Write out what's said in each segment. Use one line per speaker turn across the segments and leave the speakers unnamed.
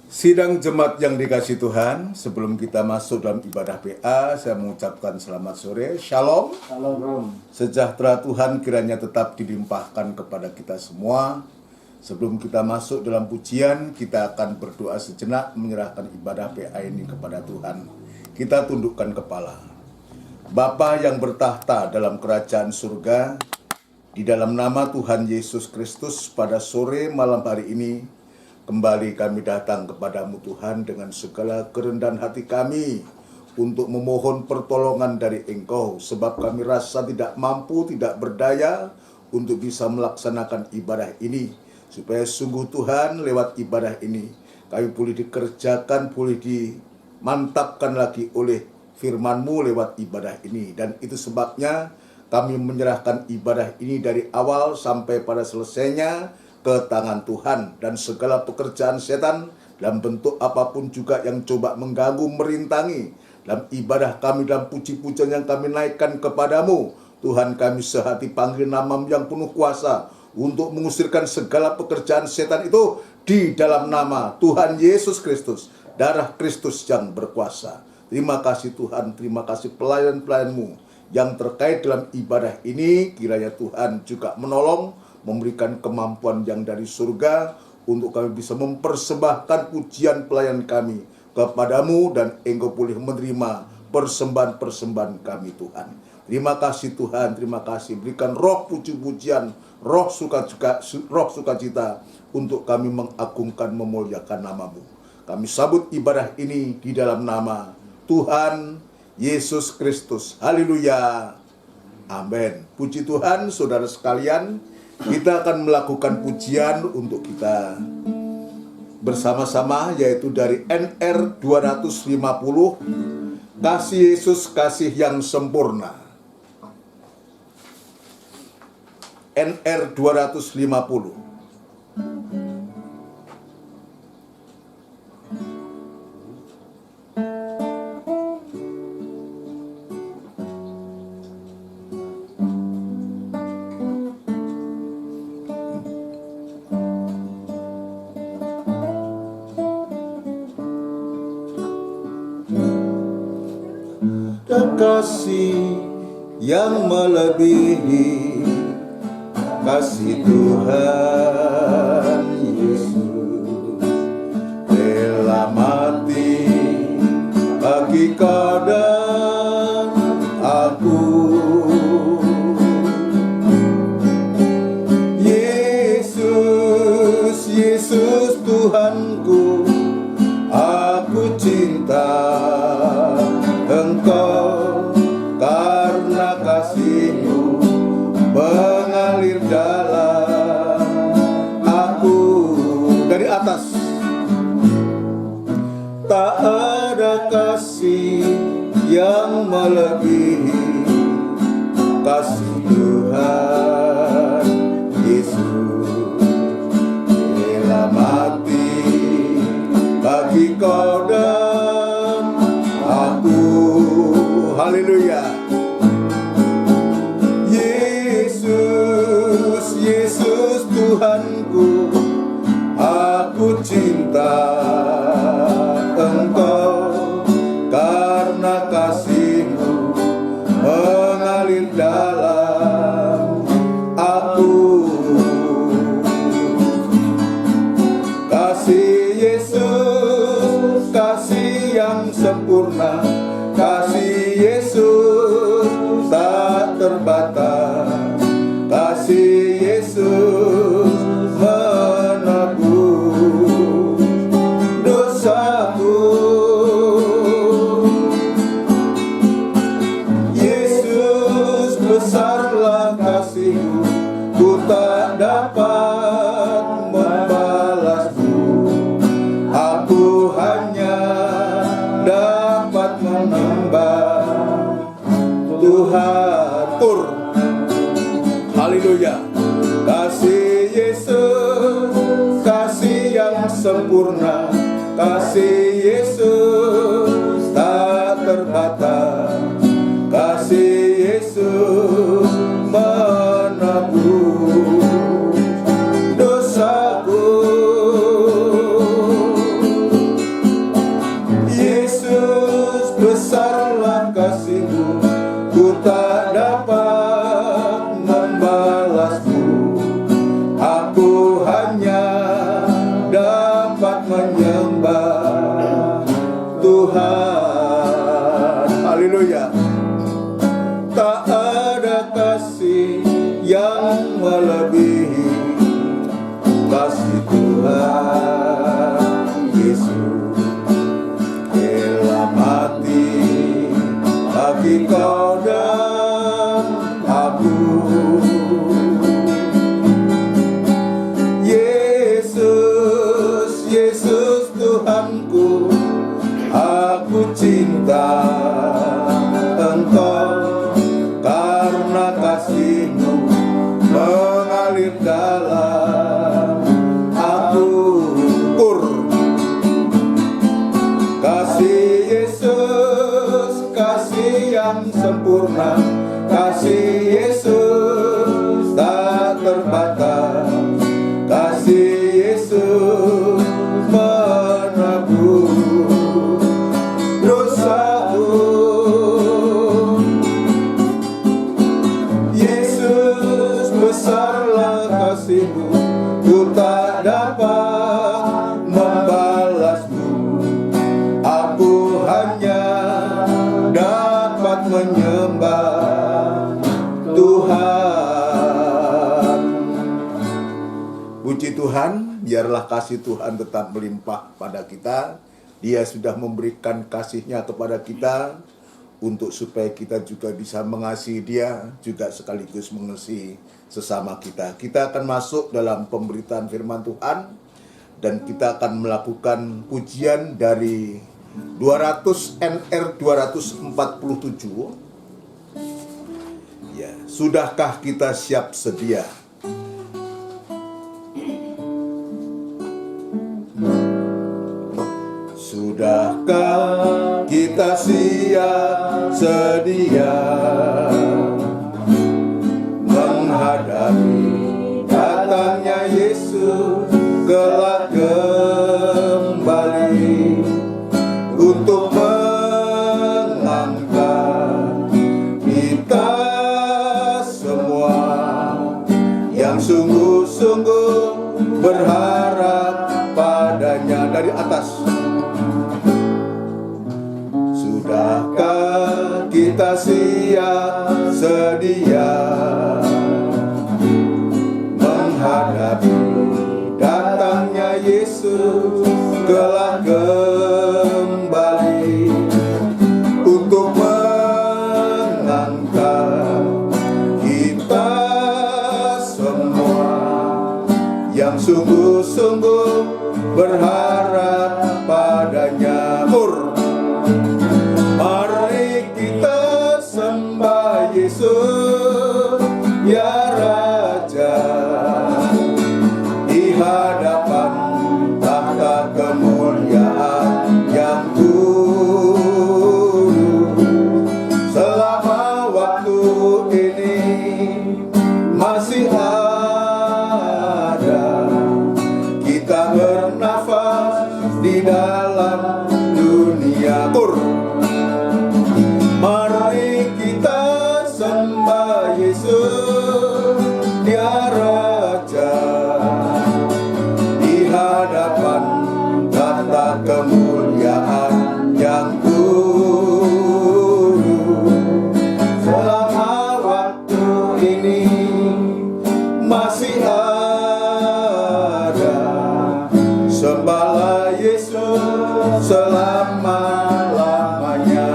Sidang jemaat yang dikasihi Tuhan, sebelum kita masuk dalam ibadah PA, saya mengucapkan selamat sore, Shalom.
Shalom.
Sejahtera Tuhan kiranya tetap dilimpahkan kepada kita semua. Sebelum kita masuk dalam pujian, kita akan berdoa sejenak menyerahkan ibadah PA ini kepada Tuhan. Kita tundukkan kepala. Bapa yang bertahta dalam kerajaan surga, di dalam nama Tuhan Yesus Kristus pada sore malam hari ini, kembali kami datang kepadamu Tuhan dengan segala kerendahan hati kami untuk memohon pertolongan dari Engkau, sebab kami rasa tidak mampu, tidak berdaya untuk bisa melaksanakan ibadah ini, supaya sungguh Tuhan lewat ibadah ini kami boleh dikerjakan, boleh dimantapkan lagi oleh firman-Mu lewat ibadah ini. Dan itu sebabnya kami menyerahkan ibadah ini dari awal sampai pada selesainya ke tangan Tuhan, dan segala pekerjaan setan dalam bentuk apapun juga yang coba mengganggu, merintangi dalam ibadah kami, dalam puji-pujian yang kami naikkan kepadamu Tuhan, kami sehati panggil nama-Mu yang penuh kuasa untuk mengusirkan segala pekerjaan setan itu di dalam nama Tuhan Yesus Kristus, darah Kristus yang berkuasa. Terima kasih Tuhan, terima kasih pelayan-pelayan-Mu yang terkait dalam ibadah ini. Kiranya Tuhan juga menolong, memberikan kemampuan yang dari surga untuk kami bisa mempersembahkan pujian pelayan kami kepadamu, dan Engkau boleh menerima persembahan-persembahan kami Tuhan. Terima kasih Tuhan, terima kasih. Berikan roh puji-pujian, roh sukacita untuk kami mengagungkan, memuliakan nama-Mu. Kami sabut ibadah ini di dalam nama Tuhan Yesus Kristus. Haleluya. Amin. Puji Tuhan, saudara sekalian. Kita akan melakukan pujian untuk kita bersama-sama, yaitu dari NR 250, Kasih Yesus, Kasih yang Sempurna. NR 250. Kasih yang melebihi kasih Tuhan Yesus, rela mati bagi kau dan aku. Yesus, Yesus Tuhanku, aku cinta Engkau karena kasih-Mu mengalir dalam aku. Dari atas, tak ada kasih yang melebihi kasih Tuhan Yesus, rela mati bagi kau dan aku. Haleluya. Yesus, Yesus Tuhanku, aku cinta Engkau karena kasih-Mu mengalir dalam aku. Kasih Yesus, kasih yang sempurna, kasih Yesus tak terbatas, kasih Yesus menebus dosaku. Yesus, besarlah kasih-Mu, ku tak dapat membalasmu, aku hanya dapat menyembah Tuhan. Tur. Haleluya. Kasih Yesus, kasih yang sempurna, kasih Yesus tak terbatas, kasih Yesus menebus dosaku. dapat menyembah Tuhan. Haleluya. Tak ada kasih yang melebihi kasih Tuhan Yesus. Rela mati bagi kau dan aku. Yesus, Yesus Tuhanku, aku cinta Engkau karena kasih-Mu mengalir dalam aku. Kasih Yesus, kasih yang sempurna, kasih Yesus tak terbatas, kasih Yesus menebus dosaku. Yesus, besarlah kasih-Mu, ku tak dapat membalasmu. Aku hanya dapat menyembah Tuhan. Puji Tuhan, biarlah kasih Tuhan tetap melimpah pada kita. Dia sudah memberikan kasih-Nya kepada kita untuk supaya kita juga bisa mengasihi Dia, juga sekaligus mengasihi sesama kita. Kita akan masuk dalam pemberitaan firman Tuhan dan kita akan melakukan pujian dari 200 NR 247. Ya, sudahkah kita siap sedia? Sudahkah kita siap sedia menghadapi datangnya Yesus kelak kembali untuk mengangkat kita semua yang sungguh-sungguh berharap padanya. Dari atas, sudahkah kita siap sedia menghadapi datangnya Yesus kelak kembali untuk mengangkat kita semua yang sungguh-sungguh berharap padanya. Mari kita sembah Yesus, ya Raja, di hadapan tahta kemuliaan yang kudus. Selama waktu ini masih ada, kita bernafas di dalam dunia. Mari kita sembah Yesus, Dia Raja, di hadapan tahta kemuliaan yang kudus. Selama waktu ini masih ada, sembahlah Yesus selama-lamanya.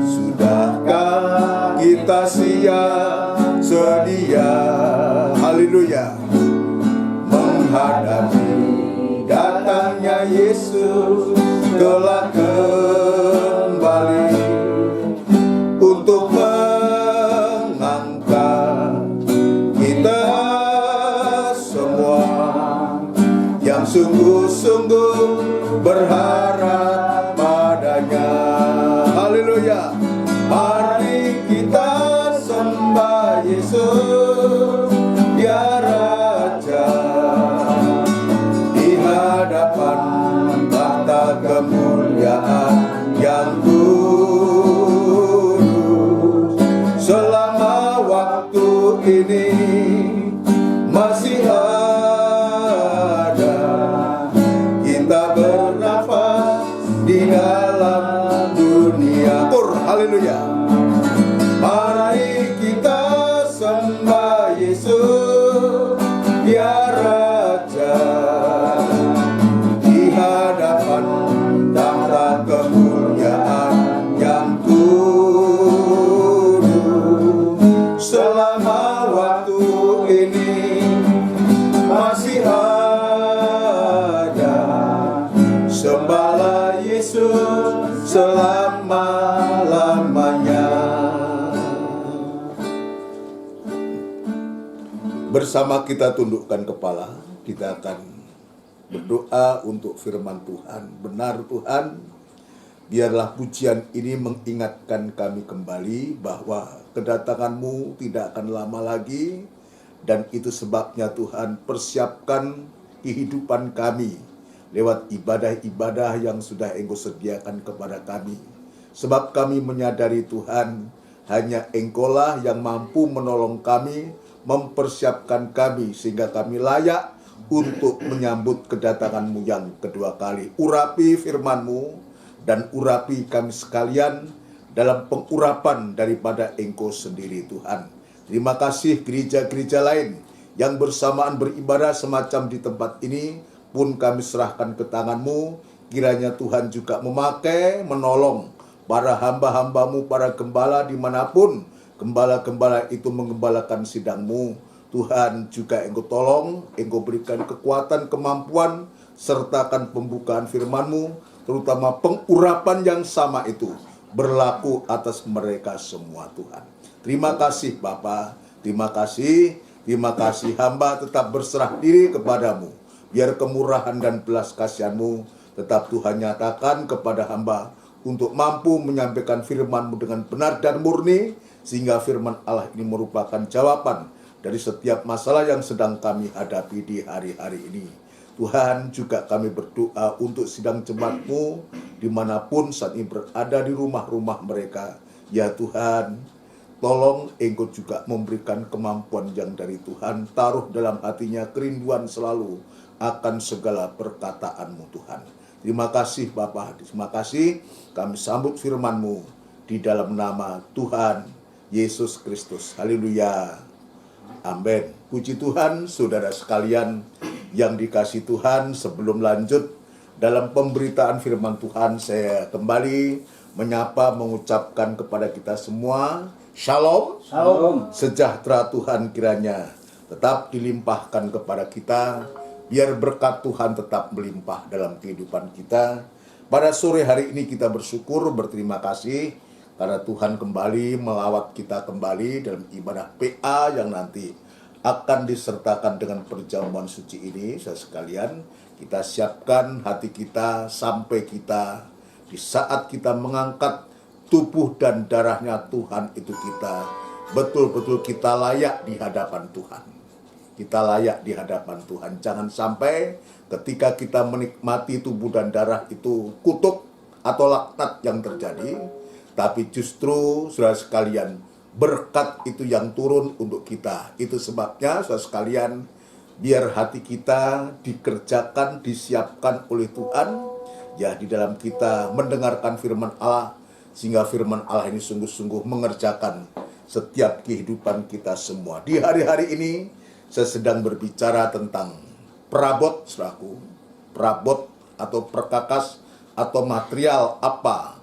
Sudahkah kita siap sedia, haleluya, menghadapi datangnya Yesus kelak kembali untuk mengangkat kita semua yang sungguh-sungguh berharap padanya. Haleluya. Mari kita sembah Yesus, Dia Raja, di hadapan tahta kemuliaan yang kudus. Selama waktu ini masih ada, bersama kita tundukkan kepala, kita akan berdoa untuk firman Tuhan. Benar Tuhan, biarlah pujian ini mengingatkan kami kembali bahwa kedatangan-Mu tidak akan lama lagi, dan itu sebabnya Tuhan, persiapkan kehidupan kami lewat ibadah-ibadah yang sudah Engkau sediakan kepada kami. Sebab kami menyadari Tuhan, hanya Engkau-lah yang mampu menolong kami, mempersiapkan kami sehingga kami layak untuk menyambut kedatangan-Mu yang kedua kali. Urapi firman-Mu dan urapi kami sekalian dalam pengurapan daripada Engkau sendiri Tuhan. Terima kasih gereja-gereja lain yang bersamaan beribadah semacam di tempat ini pun kami serahkan ke tangan-Mu. Kiranya Tuhan juga memakai, menolong para hamba-hamba-Mu, para gembala dimanapun gembala-gembala itu menggembalakan sidang-Mu. Tuhan juga Engkau tolong, Engkau berikan kekuatan, kemampuan, sertakan pembukaan firman-Mu, terutama pengurapan yang sama itu berlaku atas mereka semua Tuhan. Terima kasih Bapa, terima kasih hamba tetap berserah diri kepadamu. Biar kemurahan dan belas kasihan-Mu tetap Tuhan nyatakan kepada hamba untuk mampu menyampaikan firman-Mu dengan benar dan murni, sehingga firman Allah ini merupakan jawaban dari setiap masalah yang sedang kami hadapi di hari-hari ini. Tuhan, juga kami berdoa untuk sidang jemaat-Mu dimanapun saat ini berada di rumah-rumah mereka. Ya Tuhan, tolong Engkau juga memberikan kemampuan yang dari Tuhan, taruh dalam hatinya kerinduan selalu akan segala perkataan-Mu Tuhan. Terima kasih Bapa, terima kasih kami sambut firman-Mu di dalam nama Tuhan Yesus Kristus. Haleluya. Amin. Puji Tuhan, saudara sekalian yang dikasih Tuhan, sebelum lanjut dalam pemberitaan firman Tuhan, saya kembali menyapa, mengucapkan kepada kita semua, Shalom.
Shalom.
Sejahtera Tuhan kiranya tetap dilimpahkan kepada kita, biar berkat Tuhan tetap melimpah dalam kehidupan kita. Pada sore hari ini kita bersyukur, berterima kasih karena Tuhan kembali melawat kita kembali dalam ibadah PA yang nanti akan disertakan dengan perjamuan suci ini. Saudara sekalian, kita siapkan hati kita sampai kita di saat kita mengangkat tubuh dan darahnya Tuhan itu, kita betul-betul kita layak di hadapan Tuhan. Kita layak di hadapan Tuhan. Jangan sampai ketika kita menikmati tubuh dan darah itu kutuk atau laknat yang terjadi, tapi justru saudara sekalian, berkat itu yang turun untuk kita. Itu sebabnya saudara sekalian, biar hati kita dikerjakan, disiapkan oleh Tuhan, ya di dalam kita mendengarkan firman Allah, sehingga firman Allah ini sungguh-sungguh mengerjakan setiap kehidupan kita semua. Di hari-hari ini saya sedang berbicara tentang perabot, saudaraku. Perabot atau perkakas atau material apa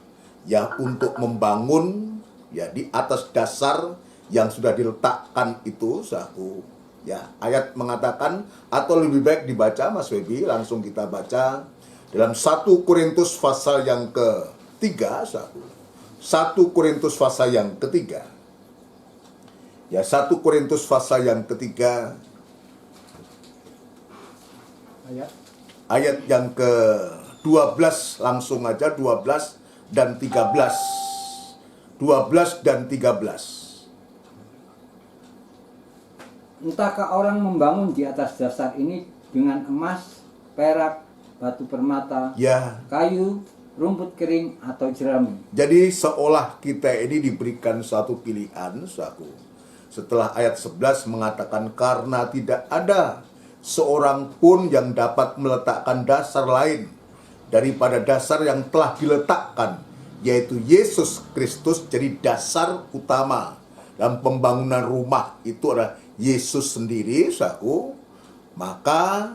ya untuk membangun ya di atas dasar yang sudah diletakkan itu, saudaraku. Ya, ayat mengatakan, atau lebih baik dibaca Mas Webi, langsung kita baca dalam 1 Korintus pasal yang ketiga, saudaraku. 1 Korintus pasal yang ketiga. Ya, 1 Korintus pasal yang ketiga, ayat yang ke-12, langsung aja 12 dan 13. 12 dan 13.
Entahkah orang membangun di atas dasar ini dengan emas, perak, batu permata,
Ya,
kayu, rumput kering, atau jerami.
jadi seolah kita ini diberikan satu pilihan, saudaraku. Setelah ayat 11 mengatakan, karena tidak ada seorang pun yang dapat meletakkan dasar lain daripada dasar yang telah diletakkan, yaitu Yesus Kristus. Jadi dasar utama dalam pembangunan rumah itu adalah Yesus sendiri, saudaraku. Maka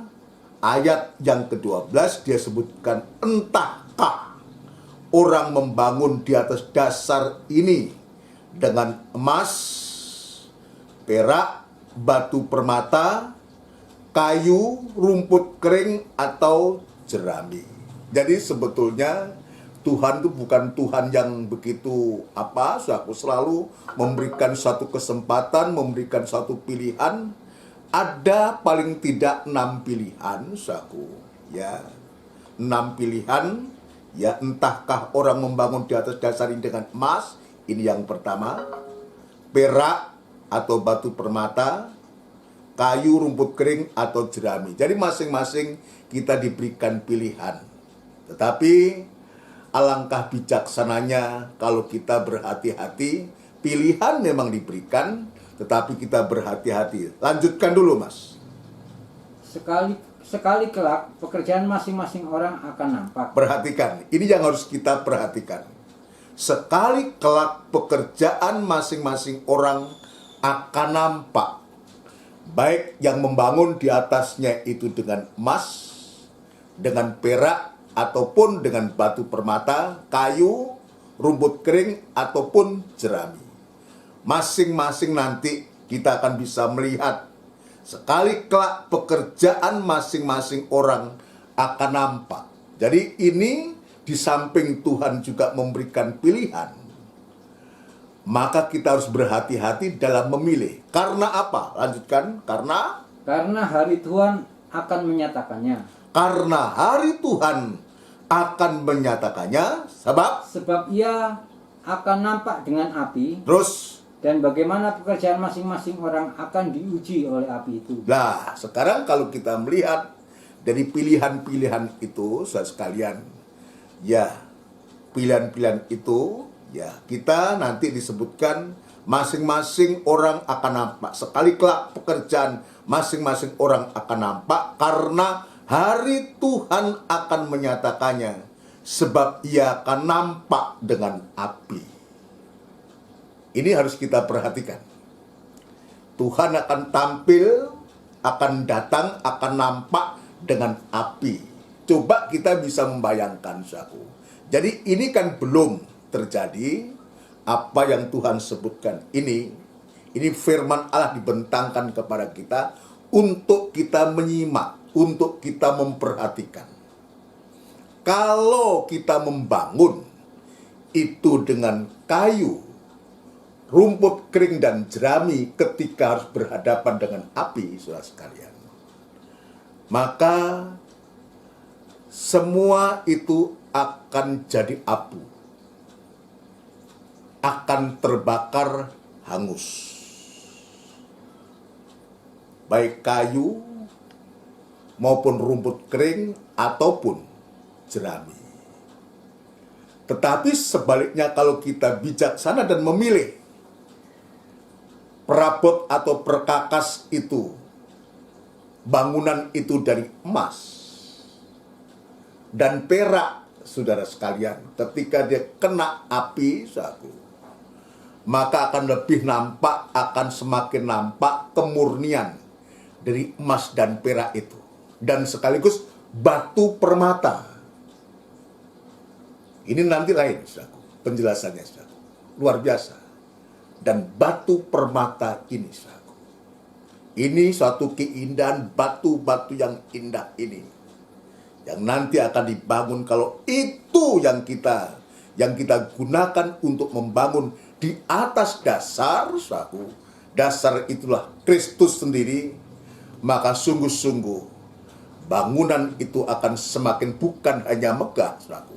ayat yang ke-12 dia sebutkan, entahkah orang membangun di atas dasar ini dengan emas, perak, batu permata, kayu, rumput kering, atau jerami. Jadi sebetulnya Tuhan itu bukan Tuhan yang begitu aku selalu memberikan satu kesempatan, memberikan satu pilihan ada paling tidak 6 pilihan, saku. Ya, 6 pilihan. Ya, entahkah orang membangun di atas dasar ini dengan emas, ini yang pertama, perak atau batu permata, kayu, rumput kering, atau jerami. Jadi masing-masing kita diberikan pilihan. Tetapi alangkah bijaksananya kalau kita berhati-hati. Pilihan memang diberikan, tetapi kita berhati-hati. Lanjutkan dulu, Mas.
Sekali kelak pekerjaan masing-masing orang akan nampak.
Perhatikan, ini yang harus kita perhatikan. Sekali kelak pekerjaan masing-masing orang akan nampak. Baik yang membangun di atasnya itu dengan emas, dengan perak, ataupun dengan batu permata, kayu, rumput kering, ataupun jerami. Masing-masing nanti kita akan bisa melihat. Sekali kelak pekerjaan masing-masing orang akan nampak. Jadi ini di samping Tuhan juga memberikan pilihan, maka kita harus berhati-hati dalam memilih. Karena apa? Lanjutkan.
Karena hari Tuhan akan menyatakannya.
Karena hari Tuhan akan menyatakannya.
Sebab ia akan nampak dengan api.
Terus.
Dan bagaimana pekerjaan masing-masing orang akan diuji oleh api itu.
Nah, sekarang kalau kita melihat dari pilihan-pilihan itu, saudara sekalian, ya, pilihan-pilihan itu, ya, kita nanti disebutkan masing-masing orang akan nampak. Sekali kelak pekerjaan masing-masing orang akan nampak karena hari Tuhan akan menyatakannya, sebab ia akan nampak dengan api. Ini harus kita perhatikan. Tuhan akan tampil, akan datang, akan nampak dengan api. Coba kita bisa membayangkan, saudaraku. Jadi ini kan belum terjadi apa yang Tuhan sebutkan. Ini firman Allah dibentangkan kepada kita untuk kita menyimak, untuk kita memperhatikan. Kalau kita membangun itu dengan kayu, rumput kering dan jerami ketika harus berhadapan dengan api, saudara sekalian, maka semua itu akan jadi abu, akan terbakar hangus. Baik kayu maupun rumput kering ataupun jerami. Tetapi sebaliknya kalau kita bijaksana dan memilih perabot atau perkakas itu, bangunan itu dari emas dan perak, saudara sekalian, ketika dia kena api, maka akan lebih nampak, akan semakin nampak kemurnian dari emas dan perak itu. Dan sekaligus batu permata. Ini nanti lain, saudaraku, penjelasannya, saudaraku. Luar biasa. Dan batu permata ini, saudaraku, ini suatu keindahan batu-batu yang indah ini, yang nanti akan dibangun. Kalau itu yang kita gunakan untuk membangun di atas dasar, saudaraku, dasar itulah Kristus sendiri, maka sungguh-sungguh bangunan itu akan semakin bukan hanya megah, saudaraku,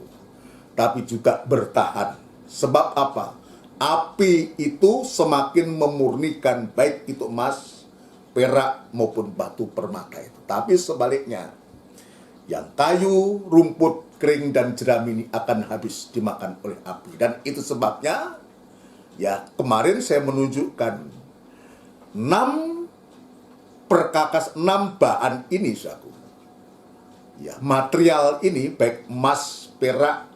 tapi juga bertahan. Sebab apa? Api itu semakin memurnikan baik itu emas, perak maupun batu permata itu. Tapi sebaliknya, yang kayu, rumput kering dan jerami ini akan habis dimakan oleh api. Dan itu sebabnya, ya, kemarin saya menunjukkan 6 perkakas, 6 bahan ini, saudaraku. Ya, material ini baik emas, perak,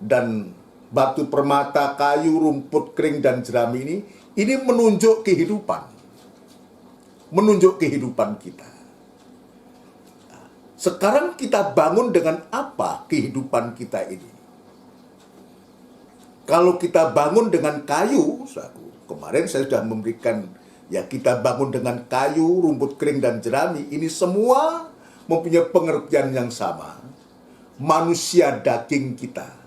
dan batu permata, kayu, rumput kering, dan jerami ini menunjuk kehidupan. Menunjuk kehidupan kita. Sekarang kita bangun dengan apa kehidupan kita ini? Kalau kita bangun dengan kayu, kemarin saya sudah memberikan, ya, kita bangun dengan kayu, rumput kering, dan jerami. Ini semua mempunyai pengertian yang sama. Manusia daging kita.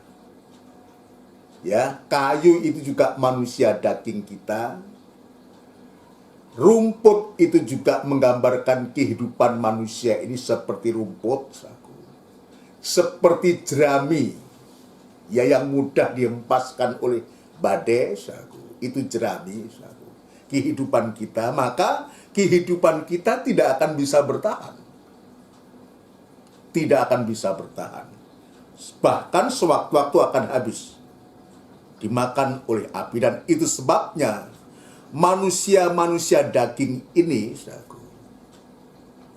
Ya, kayu itu juga manusia daging kita. Rumput itu juga menggambarkan kehidupan manusia ini seperti rumput, seperti jerami, ya, yang mudah dihempaskan oleh badai, itu jerami, kehidupan kita. Maka kehidupan kita tidak akan bisa bertahan. Tidak akan bisa bertahan. Bahkan sewaktu-waktu akan habis, dimakan oleh api. Dan itu sebabnya manusia-manusia daging ini,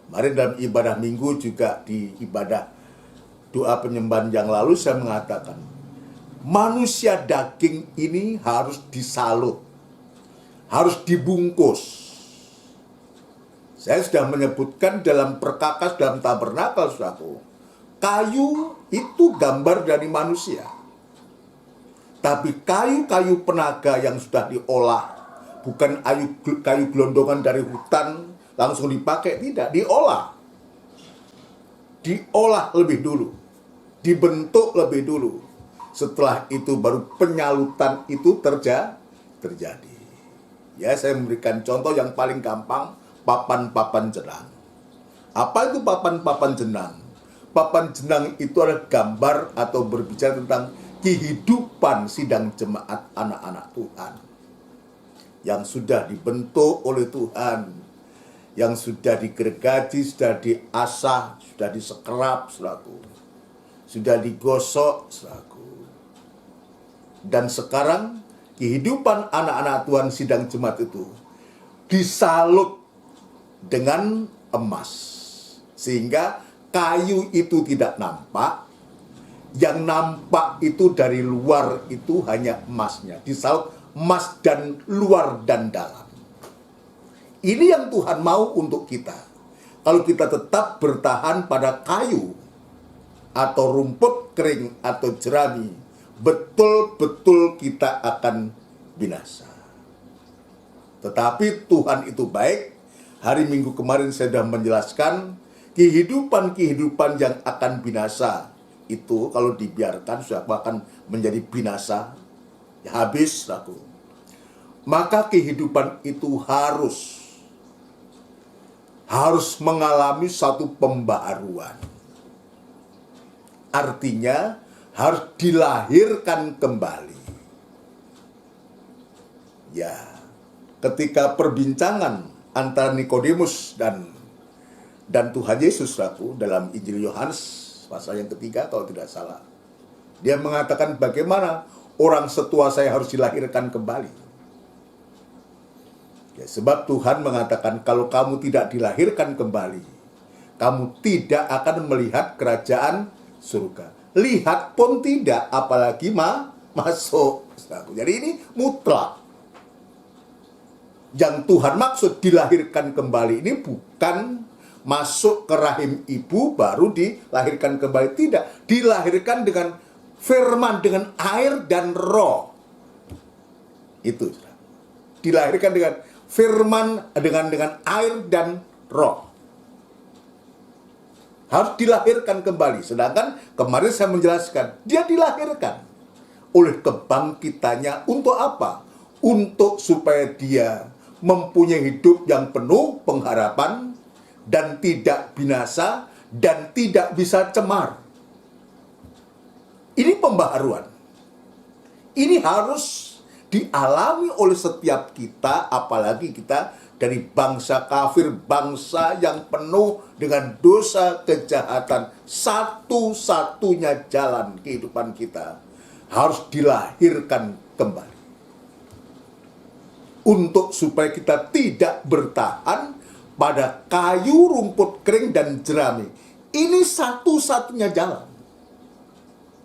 kemarin dalam ibadah minggu juga di ibadah doa penyembahan yang lalu saya mengatakan, manusia daging ini harus disalut, harus dibungkus. Saya sudah menyebutkan dalam perkakas dalam tabernakel, saudaraku, kayu itu gambar dari manusia. Tapi kayu-kayu penaga yang sudah diolah, bukan kayu gelondongan dari hutan langsung dipakai, tidak, diolah. Diolah lebih dulu, dibentuk lebih dulu. Setelah itu baru penyalutan itu terjadi. Ya, saya memberikan contoh yang paling gampang, papan-papan jenang. Apa itu papan-papan jenang? Papan jenang itu adalah gambar atau berbicara tentang kehidupan sidang jemaat anak-anak Tuhan yang sudah dibentuk oleh Tuhan, yang sudah digergaji, sudah diasah, sudah disekerap, sudah digosok, dan sekarang kehidupan anak-anak Tuhan sidang jemaat itu disalut dengan emas, sehingga kayu itu tidak nampak. Yang nampak itu dari luar itu hanya emasnya, disalut emas dan luar dan dalam. Ini yang Tuhan mau untuk kita. Kalau kita tetap bertahan pada kayu atau rumput kering atau jerami, betul-betul kita akan binasa. Tetapi Tuhan itu baik. Hari Minggu kemarin saya sudah menjelaskan kehidupan-kehidupan yang akan binasa itu kalau dibiarkan sudah akan menjadi binasa, ya, habis, Maka kehidupan itu harus mengalami satu pembaharuan. Artinya harus dilahirkan kembali. Ya, ketika perbincangan antara Nikodemus dan Tuhan Yesus, dalam Injil Yohanes pasal yang ketiga kalau tidak salah, dia mengatakan bagaimana orang setua saya harus dilahirkan kembali. Ya, sebab Tuhan mengatakan kalau kamu tidak dilahirkan kembali, kamu tidak akan melihat kerajaan surga. Lihat pun tidak, apalagi masuk. Jadi ini mutlak. Yang Tuhan maksud dilahirkan kembali ini bukan masuk ke rahim ibu baru dilahirkan kembali. Tidak, dilahirkan dengan firman, dengan air dan roh. Itu. Dilahirkan dengan firman, dengan air dan roh. Harus dilahirkan kembali. Sedangkan kemarin saya menjelaskan, dia dilahirkan oleh kebangkitannya untuk apa? Untuk supaya dia mempunyai hidup yang penuh pengharapan dan tidak binasa dan tidak bisa cemar. Ini pembaharuan. Ini harus dialami oleh setiap kita, apalagi kita dari bangsa kafir, bangsa yang penuh dengan dosa kejahatan. Satu-satunya jalan kehidupan kita harus dilahirkan kembali. Untuk supaya kita tidak bertahan pada kayu, rumput kering, dan jerami. Ini satu-satunya jalan.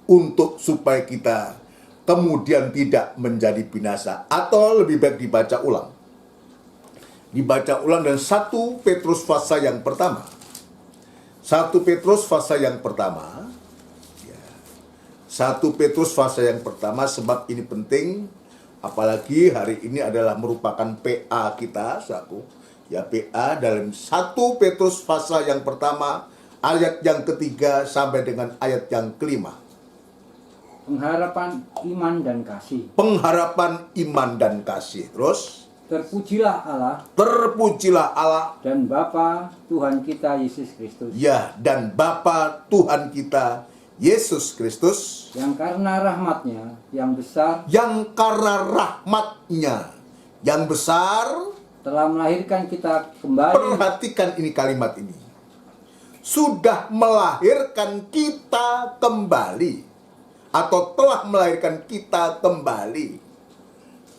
Untuk supaya kita kemudian tidak menjadi binasa. Atau lebih baik dibaca ulang. Dibaca ulang dan 1 Petrus pasal yang pertama. 1 Petrus pasal yang pertama. 1 Petrus pasal yang pertama, sebab ini penting. Apalagi hari ini adalah merupakan PA kita, ya, PA dalam 1 Petrus pasal yang pertama, ayat yang ketiga sampai dengan ayat yang kelima.
Pengharapan iman dan kasih.
Pengharapan iman dan kasih. Terus
Terpujilah Allah
Terpujilah Allah,
dan Bapa Tuhan kita Yesus Kristus,
ya, dan Bapa Tuhan kita Yesus Kristus,
yang karena rahmat-Nya yang besar
yang karena rahmat-Nya yang besar,
telah melahirkan kita kembali
perhatikan ini kalimat ini, sudah melahirkan kita kembali, atau telah melahirkan kita kembali.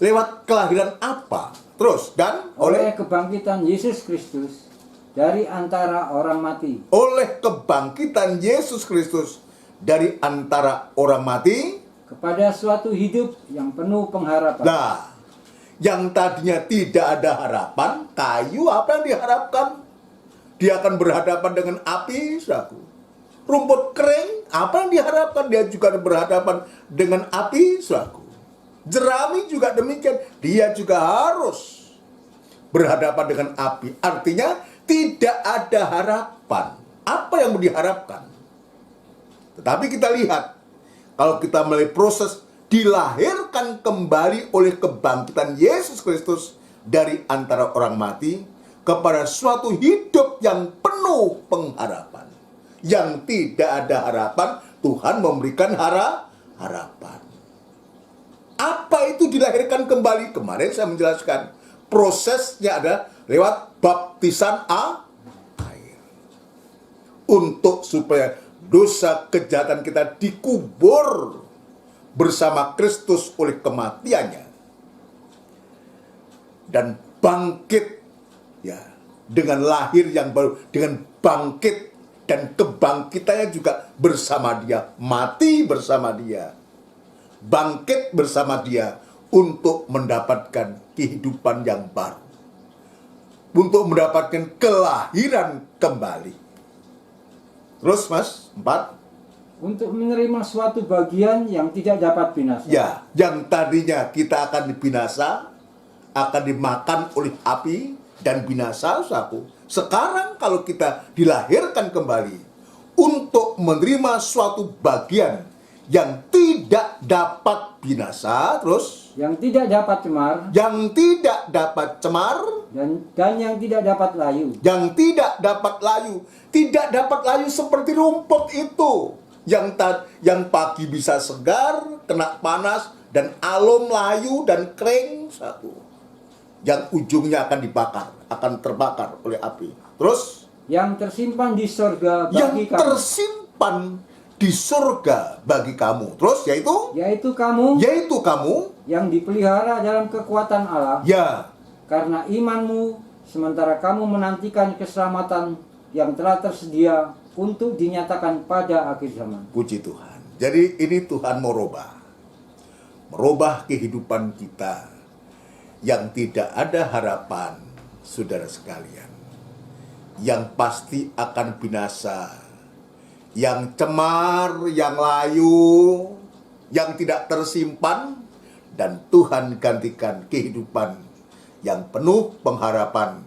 Lewat kelahiran apa? Terus, dan
oleh kebangkitan Yesus Kristus dari antara orang mati,
oleh kebangkitan Yesus Kristus dari antara orang mati,
kepada suatu hidup yang penuh pengharapan.
nah, yang tadinya tidak ada harapan, kayu apa yang diharapkan? Dia akan berhadapan dengan api, saudaraku. Rumput kering, apa yang diharapkan? Dia juga berhadapan dengan api, saudaraku. Jerami juga demikian, dia juga harus berhadapan dengan api. Artinya tidak ada harapan. Apa yang diharapkan? Tetapi kita lihat, kalau kita melalui proses dilahirkan kembali oleh kebangkitan Yesus Kristus dari antara orang mati kepada suatu hidup yang penuh pengharapan. Yang tidak ada harapan, Tuhan memberikan harapan. Apa itu dilahirkan kembali? Kemarin saya menjelaskan, prosesnya ada lewat baptisan air. Untuk supaya dosa kejahatan kita dikubur bersama Kristus oleh kematiannya, dan bangkit, ya, dengan lahir yang baru, dengan bangkit, dan kebangkitannya juga bersama Dia, mati bersama Dia, bangkit bersama Dia untuk mendapatkan kehidupan yang baru, untuk mendapatkan kelahiran kembali. Terus Mas, 4.
Untuk menerima suatu bagian yang tidak dapat binasa.
Ya, yang tadinya kita akan dibinasa, akan dimakan oleh api dan binasa, saku. Sekarang kalau kita dilahirkan kembali untuk menerima suatu bagian yang tidak dapat binasa, terus
yang tidak dapat cemar,
yang tidak dapat cemar,
dan yang tidak dapat layu.
yang tidak dapat layu, tidak dapat layu seperti rumput itu. Yang pagi bisa segar, kena panas, dan alum layu dan kering, satu. Yang ujungnya akan dibakar, akan terbakar oleh api. Terus
yang tersimpan di surga bagi
yang
kamu.
tersimpan di surga bagi kamu. Terus
yaitu kamu yang dipelihara dalam kekuatan Allah,
ya,
karena imanmu, sementara kamu menantikan keselamatan yang telah tersedia untuk dinyatakan pada akhir zaman.
puji Tuhan. Jadi ini Tuhan merubah kehidupan kita yang tidak ada harapan, saudara sekalian, yang pasti akan binasa, yang cemar, yang layu, yang tidak tersimpan, dan Tuhan gantikan kehidupan yang penuh pengharapan.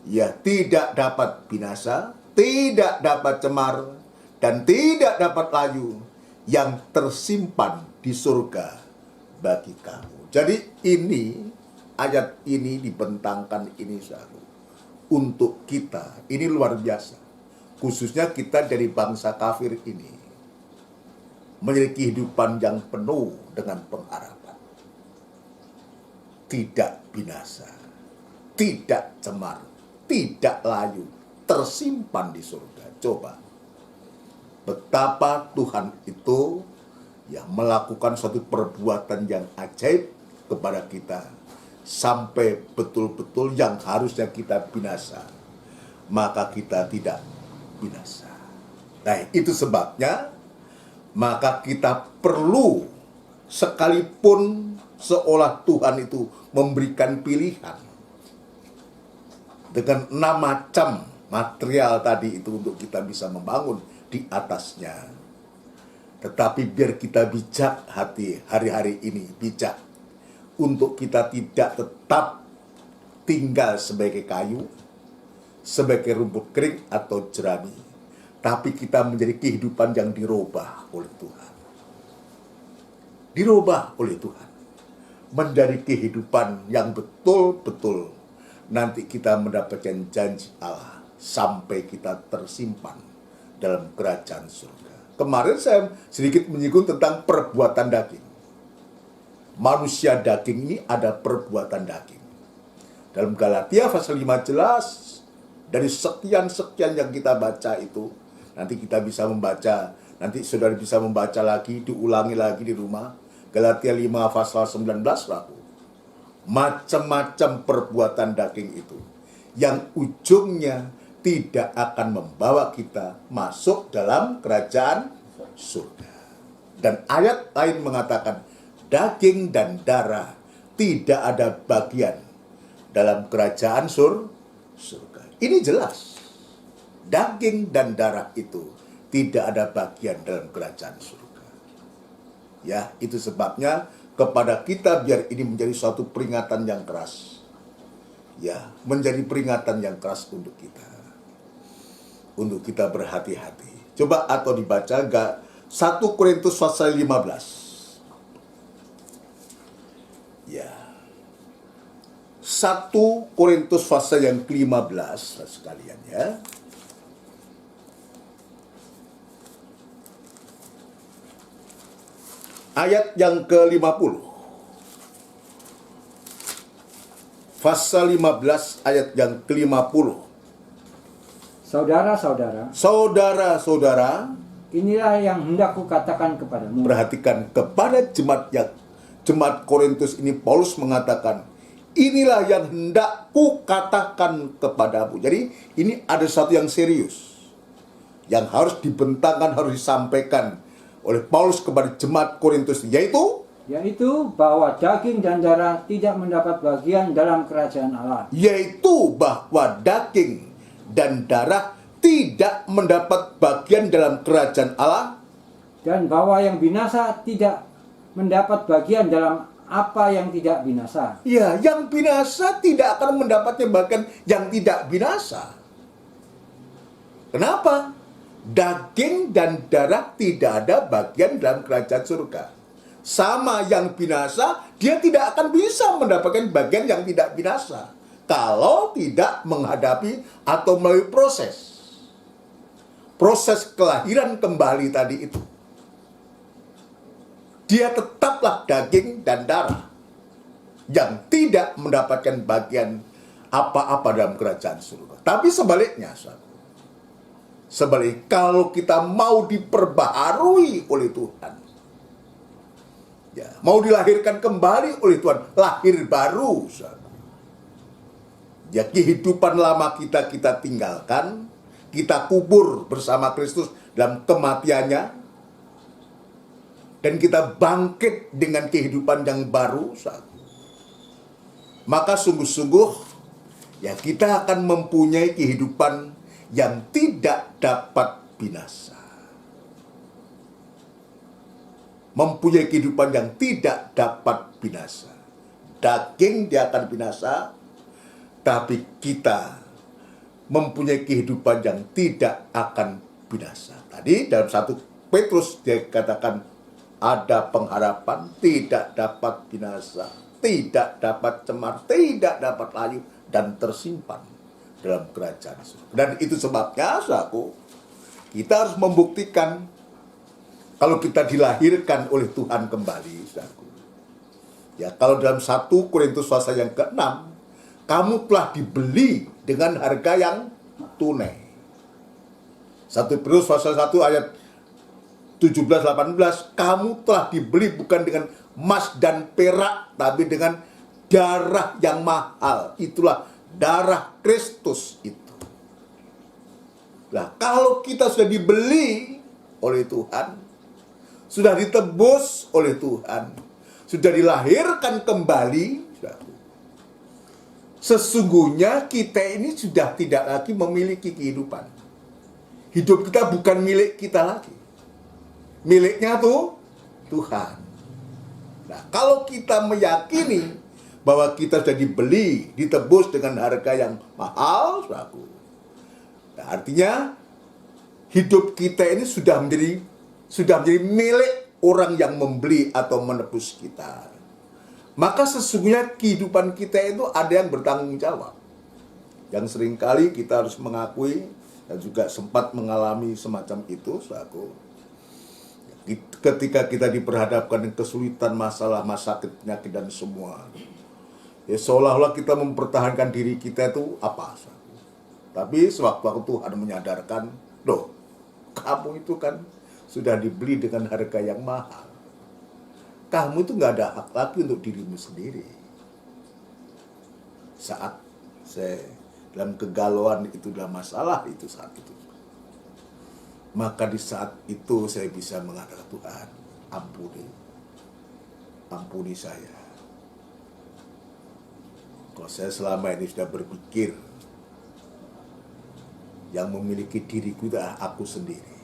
Ya, tidak dapat binasa, tidak dapat cemar, dan tidak dapat layu, yang tersimpan di surga bagi kamu. Jadi ini, ayat ini dibentangkan ini, saudara, untuk kita. Ini luar biasa. Khususnya kita dari bangsa kafir ini, memiliki kehidupan yang penuh dengan pengharapan. Tidak binasa, tidak cemar, tidak layu, tersimpan di surga. Coba betapa Tuhan itu yang melakukan suatu perbuatan yang ajaib kepada kita, sampai betul-betul yang harusnya kita binasa, maka kita tidak binasa. Nah, itu sebabnya maka kita perlu, sekalipun seolah Tuhan itu memberikan pilihan dengan 6 macam material tadi itu untuk kita bisa membangun di atasnya. Tetapi biar kita bijak hati hari-hari ini, bijak untuk kita tidak tetap tinggal sebagai kayu, sebagai rumput kering atau jerami, tapi kita menjadi kehidupan yang dirubah oleh Tuhan. Dirubah oleh Tuhan. menjadi kehidupan yang betul-betul nanti kita mendapatkan janji Allah sampai kita tersimpan dalam kerajaan surga. Kemarin saya sedikit menyinggung tentang perbuatan daging. Manusia daging ini ada perbuatan daging. Dalam Galatia pasal 5 jelas, dari sekian-sekian yang kita baca itu, nanti kita bisa membaca, nanti saudara bisa membaca lagi, diulangi lagi di rumah. Galatia 5 pasal 19 laku. Macam-macam perbuatan daging itu yang ujungnya tidak akan membawa kita masuk dalam kerajaan surga. Dan ayat lain mengatakan daging dan darah tidak ada bagian dalam kerajaan surga. Ini jelas. Daging dan darah itu tidak ada bagian dalam kerajaan surga. Ya, itu sebabnya kepada kita biar ini menjadi suatu peringatan yang keras. Ya, menjadi peringatan yang keras untuk kita. Untuk kita berhati-hati. Coba atau dibaca 1 Korintus pasal 15. Ya. 1 Korintus pasal yang ke-15 sekalian ya. Ayat yang ke-50. Pasal 15 ayat yang ke-50.
Saudara-saudara,
Saudara-saudara,
inilah yang hendak kukatakan kepadamu.
perhatikan kepada jemaat Korintus ini Paulus mengatakan, inilah yang hendak kukatakan kepadamu. Jadi ini ada satu yang serius yang harus dibentangkan, harus disampaikan oleh Paulus kepada jemaat Korintus, yaitu
bahwa daging dan darah tidak mendapat bagian dalam kerajaan Allah.
Yaitu bahwa daging dan darah tidak mendapat bagian dalam kerajaan Allah.
Dan bahwa yang binasa tidak mendapat bagian dalam apa yang tidak binasa.
Ya, yang binasa tidak akan mendapatnya bagian yang tidak binasa. Kenapa? Daging dan darah tidak ada bagian dalam kerajaan surga. Sama yang binasa, dia tidak akan bisa mendapatkan bagian yang tidak binasa kalau tidak menghadapi atau melalui proses kelahiran kembali tadi itu. Dia tetaplah daging dan darah yang tidak mendapatkan bagian apa-apa dalam kerajaan surga. Tapi sebaliknya, kalau kita mau diperbaharui oleh Tuhan, ya, mau dilahirkan kembali oleh Tuhan, lahir baru, ya, kehidupan lama kita tinggalkan, kita kubur bersama Kristus dalam kematiannya, dan kita bangkit dengan kehidupan yang baru, maka sungguh-sungguh ya kita akan mempunyai kehidupan yang tidak dapat binasa. Mempunyai kehidupan yang tidak dapat binasa. Daging dia akan binasa, tapi kita mempunyai kehidupan yang tidak akan binasa. Tadi dalam 1 Petrus dia katakan ada pengharapan, tidak dapat binasa, tidak dapat cemar, tidak dapat layu, dan tersimpan dalam kerajaan surga. Dan itu sebabnya, kita harus membuktikan kalau kita dilahirkan oleh Tuhan kembali, ya, kalau dalam 1 Korintus pasal yang ke-6, kamu telah dibeli dengan harga yang tunai. 1 Petrus pasal 1 ayat 17-18, kamu telah dibeli bukan dengan emas dan perak, tapi dengan darah yang mahal. Itulah darah Kristus itu. Nah, kalau kita sudah dibeli oleh Tuhan, sudah ditebus oleh Tuhan, sudah dilahirkan kembali, sesungguhnya kita ini sudah tidak lagi memiliki kehidupan. Hidup kita bukan milik kita lagi. Miliknya tuh Tuhan. Nah, kalau kita meyakini bahwa kita sudah dibeli, ditebus dengan harga yang mahal, nah, artinya hidup kita ini sudah menjadi milik orang yang membeli atau menebus kita. maka sesungguhnya kehidupan kita itu ada yang bertanggung jawab. Yang seringkali kita harus mengakui dan juga sempat mengalami semacam itu, saudaraku. Ketika kita diperhadapkan dengan kesulitan, masalah, sakit, penyakit, dan semua, ya seolah-olah kita mempertahankan diri kita itu apa, saudaraku. Tapi sewaktu-waktu Tuhan menyadarkan, loh, kamu itu kan sudah dibeli dengan harga yang mahal. Kamu itu nggak ada hak lagi untuk dirimu sendiri. Saat saya dalam kegalauan itu, dalam masalah itu saat itu, maka di saat itu saya bisa mengatakan, Tuhan, ampuni saya. Kalau saya selama ini sudah berpikir yang memiliki diriku itu adalah aku sendiri.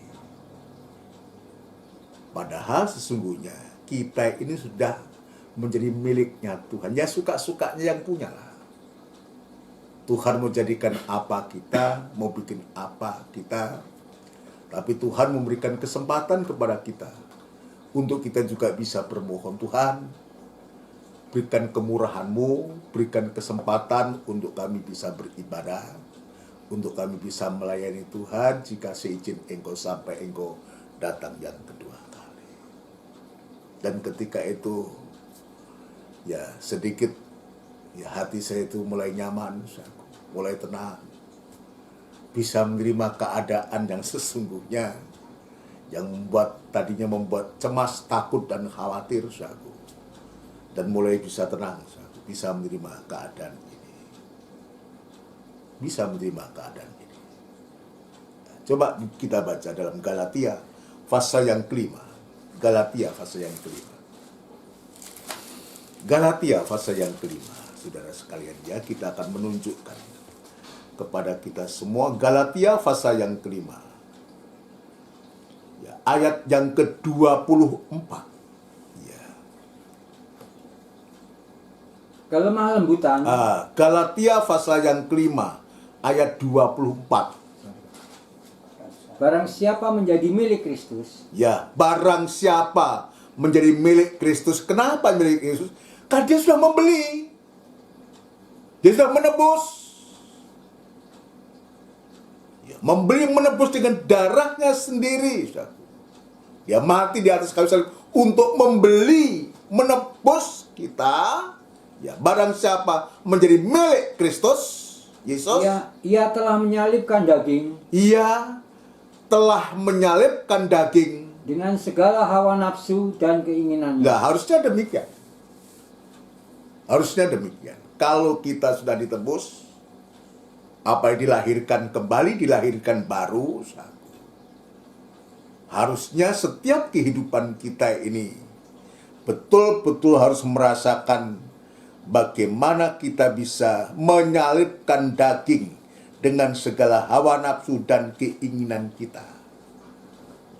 Padahal sesungguhnya kita ini sudah menjadi miliknya Tuhan. Ya suka-sukanya yang punya lah. Tuhan mau jadikan apa kita, mau bikin apa kita. Tapi Tuhan memberikan kesempatan kepada kita untuk kita juga bisa bermohon, Tuhan, berikan kemurahan-Mu, berikan kesempatan untuk kami bisa beribadah, untuk kami bisa melayani Tuhan jika seizin Engkau sampai Engkau datang yang kedua kali. Dan ketika itu, ya sedikit, ya hati saya itu mulai nyaman, mulai tenang, bisa menerima keadaan yang sesungguhnya, yang tadinya membuat cemas, takut, dan khawatir, saudaraku. Dan mulai bisa tenang, saudaraku. Bisa menerima keadaan ini. Bisa menerima keadaan ini. Coba kita baca dalam Galatia, pasal yang kelima. Galatia, pasal yang kelima. Galatia, pasal yang kelima. Saudara sekalian, ya, kita akan menunjukkan kepada kita semua Galatia pasal yang kelima, ya, ayat yang ke-24. Ya.
Kelemah lembutan.
Galatia pasal yang kelima ayat 24.
Barang siapa menjadi milik Kristus.
Ya, barang siapa menjadi milik Kristus. Kenapa milik Kristus? Karena dia sudah membeli. Dia sudah menebus. Membeli, menebus dengan darahnya sendiri. Dia mati di atas kayu salib untuk membeli, menebus kita. Ya, barang siapa menjadi milik Kristus Yesus,
ia telah menyalibkan daging.
Ia telah menyalibkan daging
dengan segala hawa nafsu dan keinginannya.
Nah, harusnya demikian. Harusnya demikian. Kalau kita sudah ditebus, apa yang dilahirkan kembali, dilahirkan baru, harusnya setiap kehidupan kita ini betul-betul harus merasakan bagaimana kita bisa menyalibkan daging dengan segala hawa nafsu dan keinginan kita.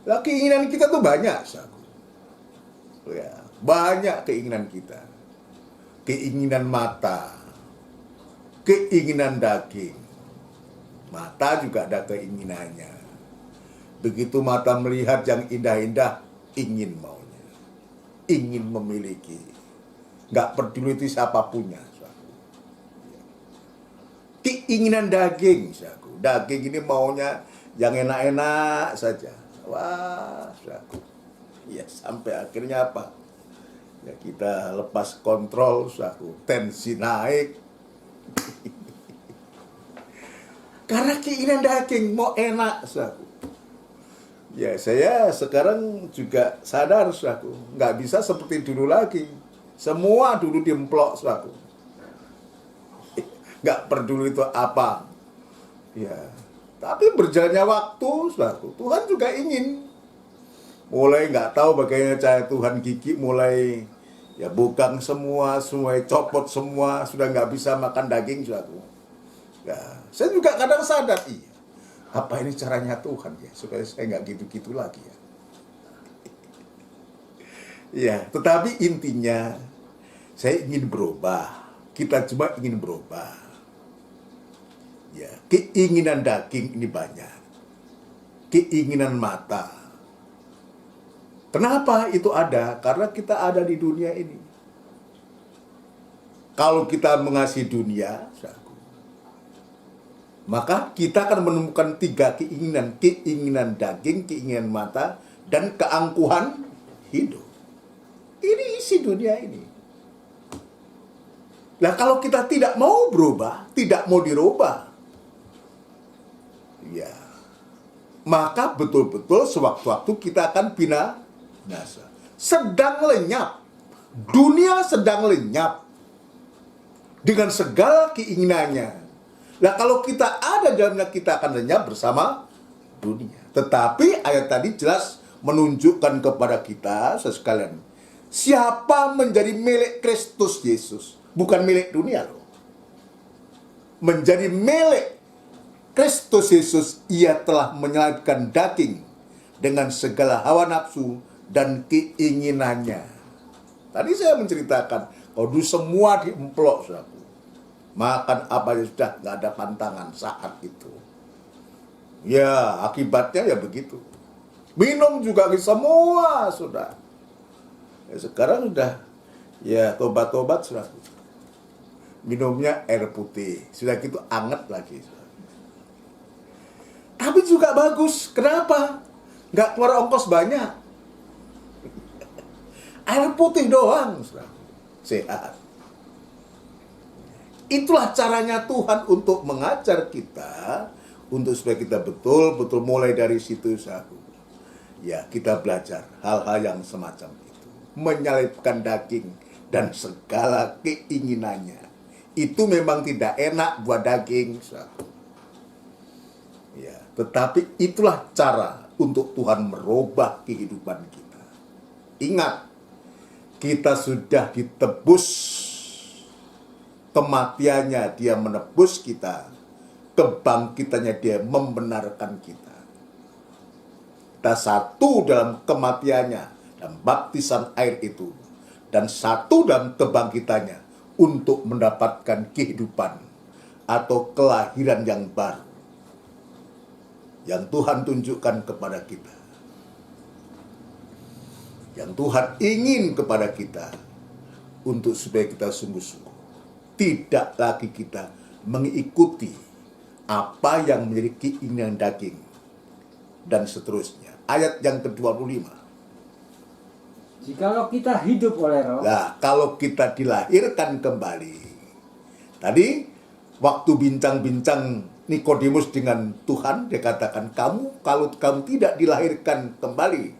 Nah, keinginan kita tuh banyak, ya, banyak keinginan kita. Keinginan mata, keinginan daging. Mata juga ada keinginannya. Begitu mata melihat yang indah-indah, ingin maunya. Ingin memiliki. Nggak peduli itu siapa punya. Keinginan daging. Daging ini maunya yang enak-enak saja. Wah, ya, sampai akhirnya apa? Ya, kita lepas kontrol, tensi naik. Karena keinginan daging mau enak, Ya, saya sekarang juga sadar, nggak bisa seperti dulu lagi. Semua dulu diemplok, nggak peduli itu apa. Ya, tapi berjalannya waktu, Tuhan juga ingin. Mulai nggak tahu bagaimana cara Tuhan gigit, mulai ya bukan semua copot semua, sudah nggak bisa makan daging, Ya, saya juga kadang sadar, iya, apa ini caranya Tuhan ya, supaya saya nggak gitu-gitu lagi ya. Ya, tetapi intinya saya ingin berubah. Kita cuma ingin berubah. Ya, keinginan daging ini banyak. Keinginan mata. Kenapa itu ada? Karena kita ada di dunia ini. Kalau kita mengasihi dunia, maka kita akan menemukan 3 keinginan. Keinginan daging, keinginan mata, dan keangkuhan hidup. Ini isi dunia ini. Nah, kalau kita tidak mau berubah, tidak mau dirubah, ya, maka betul-betul sewaktu-waktu kita akan binasa. Sedang lenyap. Dunia sedang lenyap dengan segala keinginannya. Nah, kalau kita ada dalamnya, kita akan lenyap bersama dunia. Tetapi ayat tadi jelas menunjukkan kepada kita sekalian, siapa menjadi milik Kristus Yesus, bukan milik dunia loh. Menjadi milik Kristus Yesus, ia telah menyalibkan daging dengan segala hawa nafsu dan keinginannya. Tadi saya menceritakan, kalau dulu semua diemplok, saudaraku. Makan apa ya sudah, nggak ada pantangan saat itu. Ya, akibatnya ya begitu. Minum juga semua sudah. Ya, sekarang sudah, ya tobat-tobat sudah. Minumnya air putih, sudah gitu anget lagi. Tapi juga bagus. Kenapa? Nggak keluar ongkos banyak. Air putih doang, sudah. Sehat. Itulah caranya Tuhan untuk mengajar kita, untuk supaya kita betul-betul mulai dari situ, saudara. Ya, kita belajar hal-hal yang semacam itu. Menyalibkan daging dan segala keinginannya. Itu memang tidak enak buat daging, saudara. Ya, tetapi itulah cara untuk Tuhan merubah kehidupan kita. Ingat, kita sudah ditebus. Kematiannya dia menebus kita, kebangkitannya dia membenarkan kita. Kita satu dalam kematiannya dan baptisan air itu, dan satu dalam kebangkitannya untuk mendapatkan kehidupan atau kelahiran yang baru yang Tuhan tunjukkan kepada kita, yang Tuhan ingin kepada kita, untuk supaya kita sungguh-sungguh tidak lagi kita mengikuti apa yang menjadi keinginan daging dan seterusnya. Ayat yang ke-25.
Jikalau kita hidup oleh Roh.
Nah, kalau kita dilahirkan kembali. Tadi waktu bincang-bincang Nikodemus dengan Tuhan, dia katakan, kalau kamu tidak dilahirkan kembali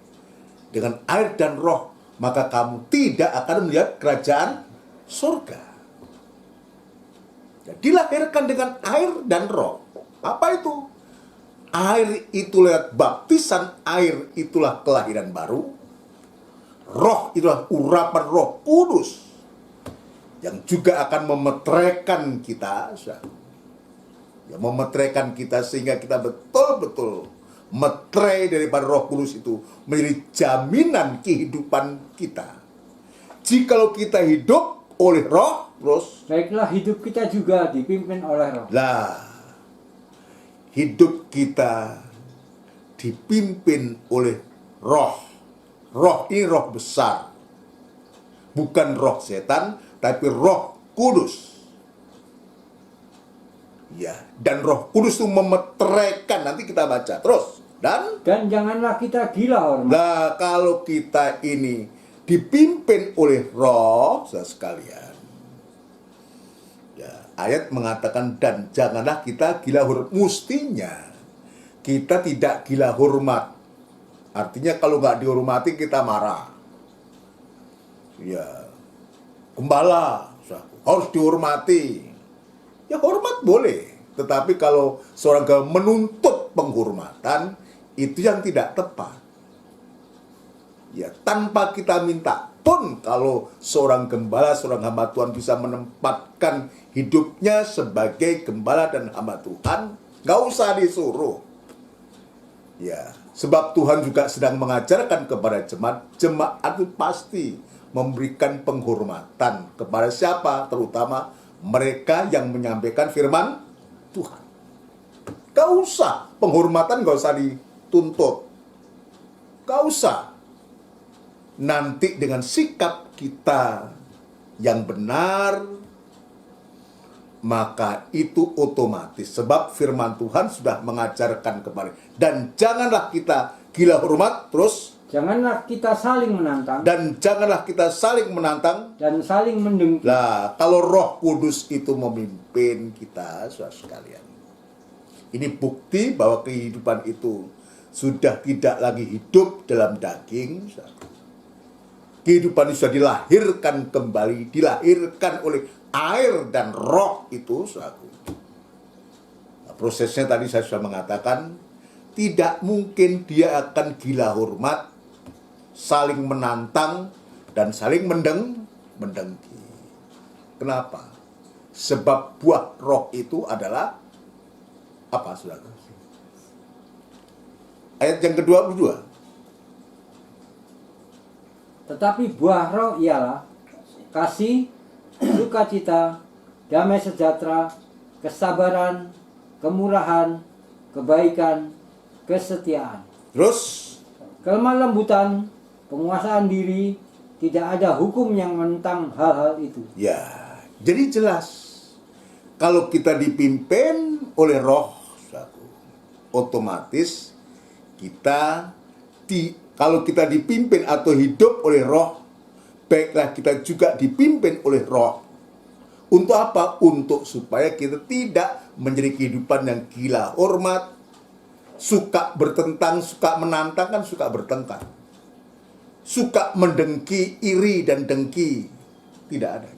dengan air dan roh, maka kamu tidak akan melihat kerajaan surga. Dilahirkan dengan air dan roh. Apa itu? Air itu lewat baptisan air, itulah kelahiran baru. Roh itulah urapan Roh Kudus yang juga akan memeteraikan kita, ya, memeteraikan kita sehingga kita betul-betul meterai daripada Roh Kudus itu menjadi jaminan kehidupan kita. Jikalau kita hidup oleh Roh, terus
Baiklah hidup kita juga dipimpin oleh Roh.
lah, hidup kita dipimpin oleh Roh. Roh ini roh besar. Bukan roh setan, tapi Roh Kudus. Ya, dan Roh Kudus itu memeteraikan, nanti kita baca terus. Dan
janganlah kita gila hormat.
nah, kalau kita ini dipimpin oleh Roh, saudara sekalian. Ya, ayat mengatakan dan janganlah kita gila hormat. Mestinya kita tidak gila hormat. Artinya kalau nggak dihormati kita marah. Ya, gembala harus dihormati. Ya hormat boleh, tetapi kalau seorang gembala menuntut penghormatan, itu yang tidak tepat. Ya, tanpa kita minta pun kalau seorang gembala, seorang hamba Tuhan bisa menempatkan hidupnya sebagai gembala dan hamba Tuhan, nggak usah disuruh. Ya, sebab Tuhan juga sedang mengajarkan kepada jemaat itu pasti memberikan penghormatan kepada siapa? Terutama mereka yang menyampaikan firman Tuhan. Gak usah, penghormatan gak usah dituntut. Gak usah. Nanti dengan sikap kita yang benar, maka itu otomatis. Sebab firman Tuhan sudah mengajarkan kepada. Dan janganlah kita gila hormat, terus.
Janganlah kita saling menantang
Dan janganlah kita saling menantang.
dan saling mendengki.
Nah, kalau Roh Kudus itu memimpin kita, saudara sekalian. Ini bukti bahwa kehidupan itu sudah tidak lagi hidup dalam daging. Kehidupan itu sudah dilahirkan kembali, dilahirkan oleh air dan roh itu. Nah, prosesnya tadi saya sudah mengatakan, tidak mungkin dia akan gila hormat, saling menantang, dan saling mendengki. Kenapa? Sebab buah roh itu adalah apa, saudara? Ayat yang ke-22.
Tetapi buah roh ialah kasih, sukacita, damai sejahtera, kesabaran, kemurahan, kebaikan, kesetiaan,
Terus,
kelemah lembutan, penguasaan diri. Tidak ada hukum yang menentang hal-hal itu.
ya, jadi jelas. Kalau kita dipimpin oleh roh, saudaraku, otomatis kita kalau kita dipimpin atau hidup oleh roh, baiklah kita juga dipimpin oleh roh. Untuk apa? Untuk supaya kita tidak menjadi kehidupan yang gila hormat, suka bertentang, suka menantang, kan suka bertengkar, suka mendengki, iri dan dengki. Tidak ada.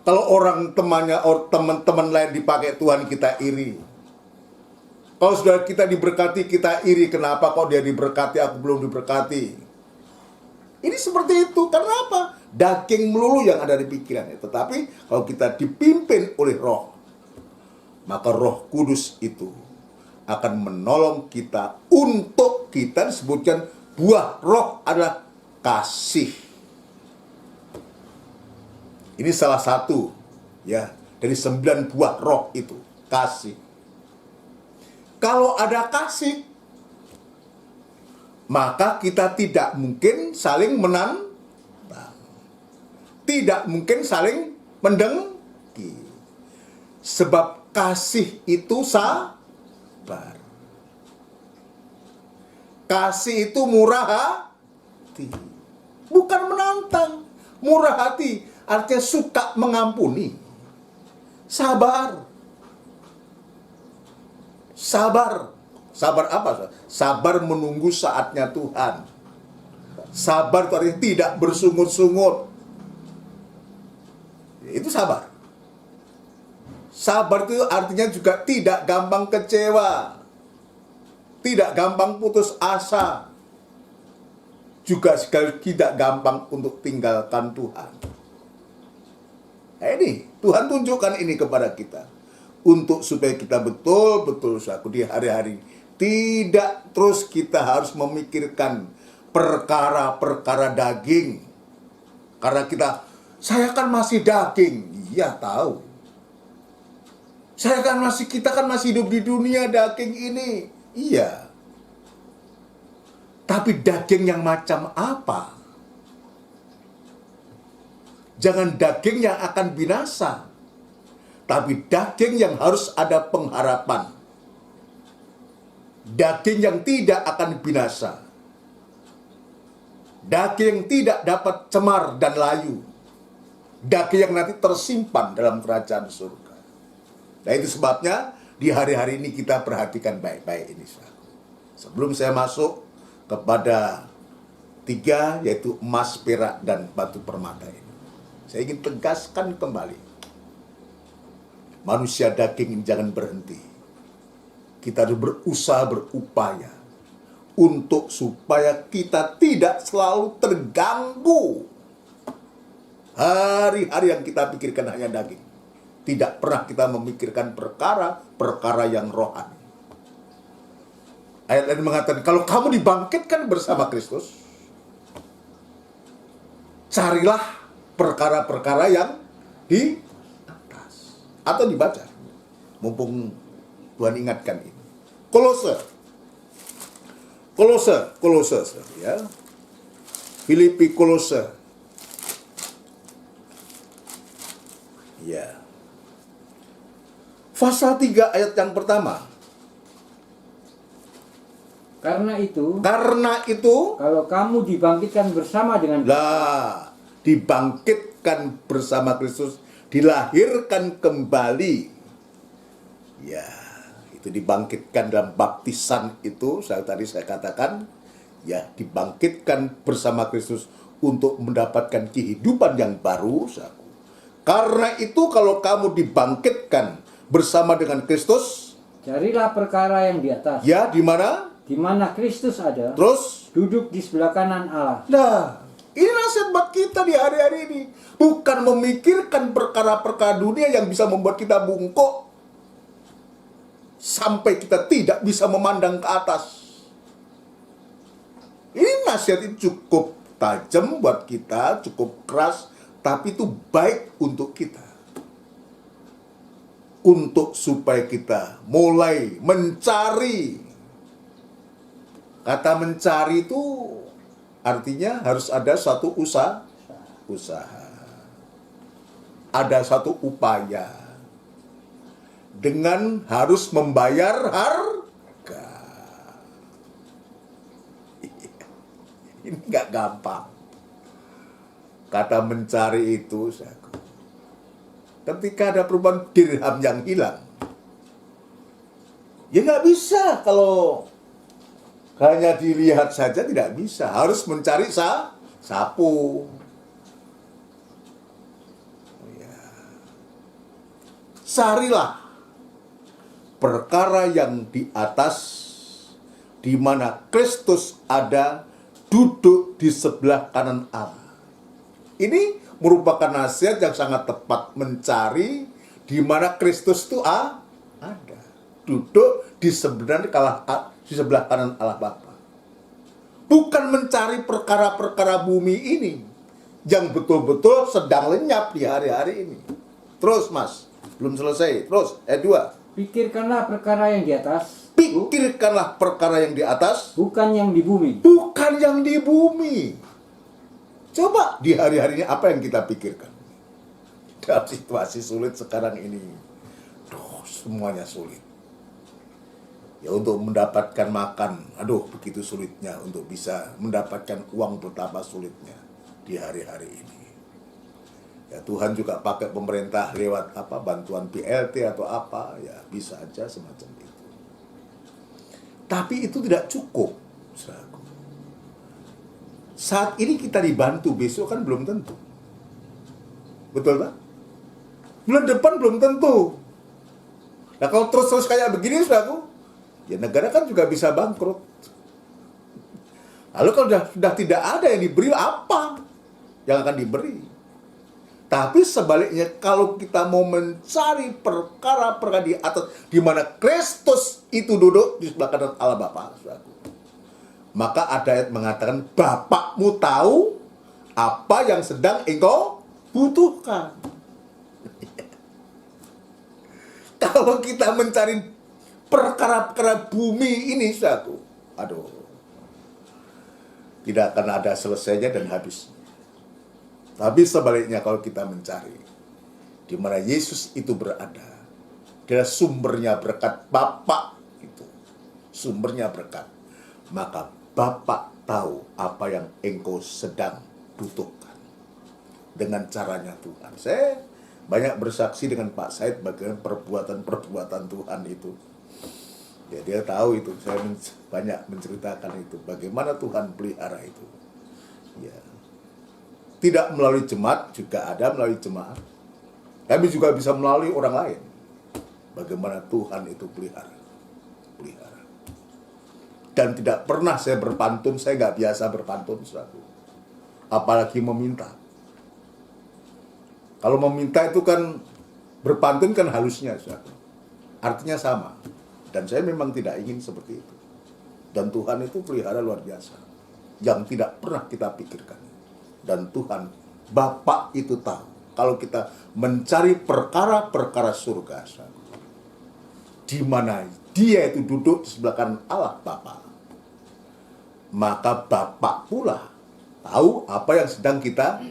Kalau orang temannya, teman-teman lain dipakai Tuhan, kita iri. Kalau sudah kita diberkati, kita iri. Kenapa kok dia diberkati, aku belum diberkati? Ini seperti itu. Karena apa? Daging melulu yang ada di pikirannya. Tetapi kalau kita dipimpin oleh roh, maka Roh Kudus itu akan menolong kita untuk kita disebutkan buah roh adalah kasih. Ini salah satu ya dari 9 buah roh itu, kasih. Kalau ada kasih, maka kita tidak mungkin saling menantang, tidak mungkin saling mendengki. Sebab kasih itu sabar. Kasih itu murah hati, bukan menantang. Murah hati artinya suka mengampuni. Sabar. Sabar. Sabar apa? Sabar menunggu saatnya Tuhan. Sabar itu artinya tidak bersungut-sungut. Itu sabar. Sabar itu artinya juga tidak gampang kecewa. Tidak gampang putus asa. Juga sekali tidak gampang untuk tinggalkan Tuhan. Nah, ini Tuhan tunjukkan ini kepada kita. Untuk supaya kita betul-betul di hari-hari tidak terus kita harus memikirkan perkara-perkara daging. Karena saya kan masih daging. Iya, tahu. Kita kan masih hidup di dunia daging ini. Iya. Tapi daging yang macam apa? Jangan daging yang akan binasa, tapi daging yang harus ada pengharapan. Daging yang tidak akan binasa. Daging yang tidak dapat cemar dan layu. Daging yang nanti tersimpan dalam kerajaan surga. Nah, itu sebabnya di hari-hari ini kita perhatikan baik-baik ini. Sebelum saya masuk kepada 3, yaitu emas, perak, dan batu permata ini, saya ingin tegaskan kembali. Manusia daging ini jangan berhenti. Kita harus berusaha, berupaya untuk supaya kita tidak selalu terganggu. Hari-hari yang kita pikirkan hanya daging. Tidak pernah kita memikirkan perkara-perkara yang rohani. Ayat lain mengatakan, kalau kamu dibangkitkan bersama Kristus, carilah perkara-perkara yang di atas. Atau dibaca, mumpung Tuhan ingatkan ini. Kolose ya. Filipi, Kolose. Ya. Pasal 3 ayat yang pertama.
Karena itu,
kalau
kamu dibangkitkan bersama dengan
dibangkitkan bersama Kristus, dilahirkan kembali. Ya, itu dibangkitkan dalam baptisan itu, saya katakan, ya, dibangkitkan bersama Kristus untuk mendapatkan kehidupan yang baru. Karena itu kalau kamu dibangkitkan bersama dengan Kristus,
carilah perkara yang di atas.
Ya, di mana?
Di mana Kristus ada.
Terus
duduk di sebelah kanan Allah.
Nah, ini nasihat buat kita di hari-hari ini. Bukan memikirkan perkara-perkara dunia yang bisa membuat kita bungkuk sampai kita tidak bisa memandang ke atas. Ini nasihat itu cukup tajam buat kita, cukup keras, tapi itu baik untuk kita. Untuk supaya kita mulai mencari. Kata mencari itu artinya harus ada suatu usaha. Ada satu upaya. Dengan harus membayar harga. Ini nggak gampang. Kata mencari itu, ketika ada perubahan dirham yang hilang, ya nggak bisa kalau hanya dilihat saja, tidak bisa. Harus mencari sapu. Ya. Carilah perkara yang di atas, di mana Kristus ada, duduk di sebelah kanan Allah. Ini merupakan nasihat yang sangat tepat, mencari di mana Kristus itu ada. Duduk di sebelah kanan Allah Bapa. Bukan mencari perkara-perkara bumi ini yang betul-betul sedang lenyap di hari-hari ini. Terus Mas, belum selesai. Terus, ayat 2.
Pikirkanlah perkara yang di atas.
Pikirkanlah perkara yang di atas.
Bukan yang di bumi.
Bukan yang di bumi. Coba di hari-hari ini apa yang kita pikirkan? Dalam situasi sulit sekarang ini. Semuanya sulit. Ya, untuk mendapatkan makan, begitu sulitnya. Untuk bisa mendapatkan uang, betapa sulitnya di hari-hari ini. Ya, Tuhan juga pakai pemerintah lewat bantuan BLT atau apa, ya bisa aja semacam itu. Tapi itu tidak cukup. Saat ini kita dibantu, besok kan belum tentu. Betul tak? Bulan depan belum tentu. Nah, kalau terus kayak begini, ya negara kan juga bisa bangkrut. Lalu kalau sudah tidak ada yang diberi, apa yang akan diberi? Tapi sebaliknya, kalau kita mau mencari perkara-perkara di atas, di mana Kristus itu duduk di sebelah kanan Allah Bapa, maka ada ayat mengatakan, Bapakmu tahu apa yang sedang engkau butuhkan. Kalau kita mencari perkara-perkara bumi ini, tidak akan ada selesainya dan habisnya. Tapi sebaliknya, kalau kita mencari di mana Yesus itu berada, dia sumbernya berkat, Bapa itu sumbernya berkat, maka Bapa tahu apa yang engkau sedang butuhkan. Dengan caranya Tuhan. Saya banyak bersaksi dengan Pak Said bagaimana perbuatan-perbuatan Tuhan itu. Ya, dia tahu itu. Saya banyak menceritakan itu. Bagaimana Tuhan pelihara itu. Ya. Tidak melalui jemaat, juga ada melalui jemaat. Tapi juga bisa melalui orang lain. Bagaimana Tuhan itu pelihara. Dan tidak pernah saya berpantun, saya nggak biasa berpantun, apalagi meminta. Kalau meminta itu kan, berpantun kan halusnya, artinya sama. Dan saya memang tidak ingin seperti itu. Dan Tuhan itu pelihara luar biasa, yang tidak pernah kita pikirkan. Dan Tuhan, Bapa itu tahu, kalau kita mencari perkara-perkara surga, di mana Dia itu duduk di sebelah kanan Allah Bapa, maka Bapa pula tahu apa yang sedang kita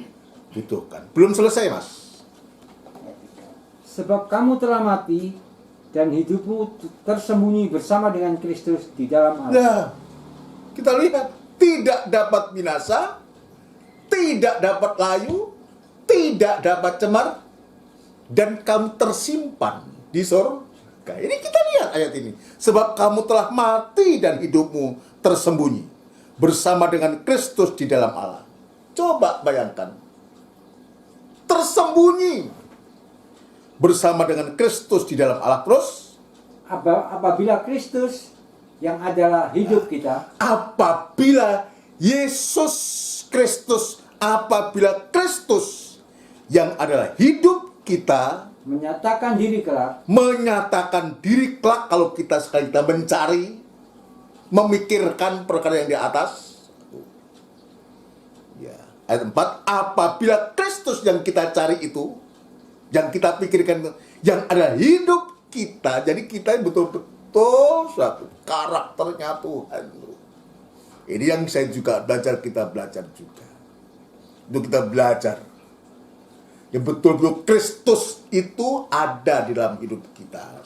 butuhkan. Belum selesai, Mas.
Sebab kamu telah mati dan hidupmu tersembunyi bersama dengan Kristus di dalam Allah.
Nah, kita lihat, tidak dapat binasa, tidak dapat layu, tidak dapat cemar, dan kamu tersimpan di surga. Ini kita lihat ayat ini. Sebab kamu telah mati dan hidupmu tersembunyi bersama dengan Kristus di dalam Allah. Coba bayangkan, tersembunyi bersama dengan Kristus di dalam Allah. Terus
Apabila Kristus yang adalah hidup kita,
apabila Yesus Kristus, apabila Kristus yang adalah hidup kita
menyatakan diri kelak,
kalau kita sekali kita mencari, memikirkan perkara yang di atas. Ya, ayat 4, apabila Kristus yang kita cari itu, yang kita pikirkan itu, yang adalah hidup kita, jadi kita betul-betul suatu karakternya Tuhan. Ini yang saya juga kita belajar juga. Untuk kita belajar. Ya betul-betul Kristus itu ada di dalam hidup kita.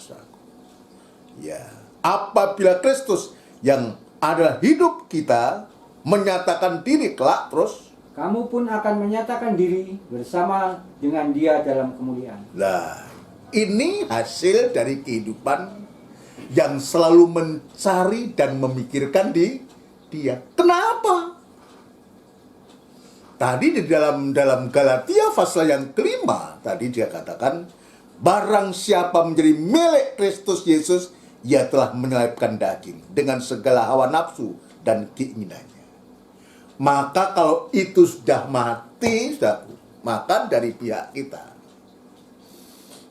Ya, apabila Kristus yang adalah hidup kita menyatakan diri kelak, terus
kamu pun akan menyatakan diri bersama dengan Dia dalam kemuliaan.
Nah, ini hasil dari kehidupan yang selalu mencari dan memikirkan Dia. Kenapa? Tadi di dalam Galatia pasal yang kelima, tadi dia katakan, barang siapa menjadi milik Kristus Yesus, ia telah menyelipkan daging dengan segala hawa nafsu dan keinginannya. Maka kalau itu sudah mati, maka dari pihak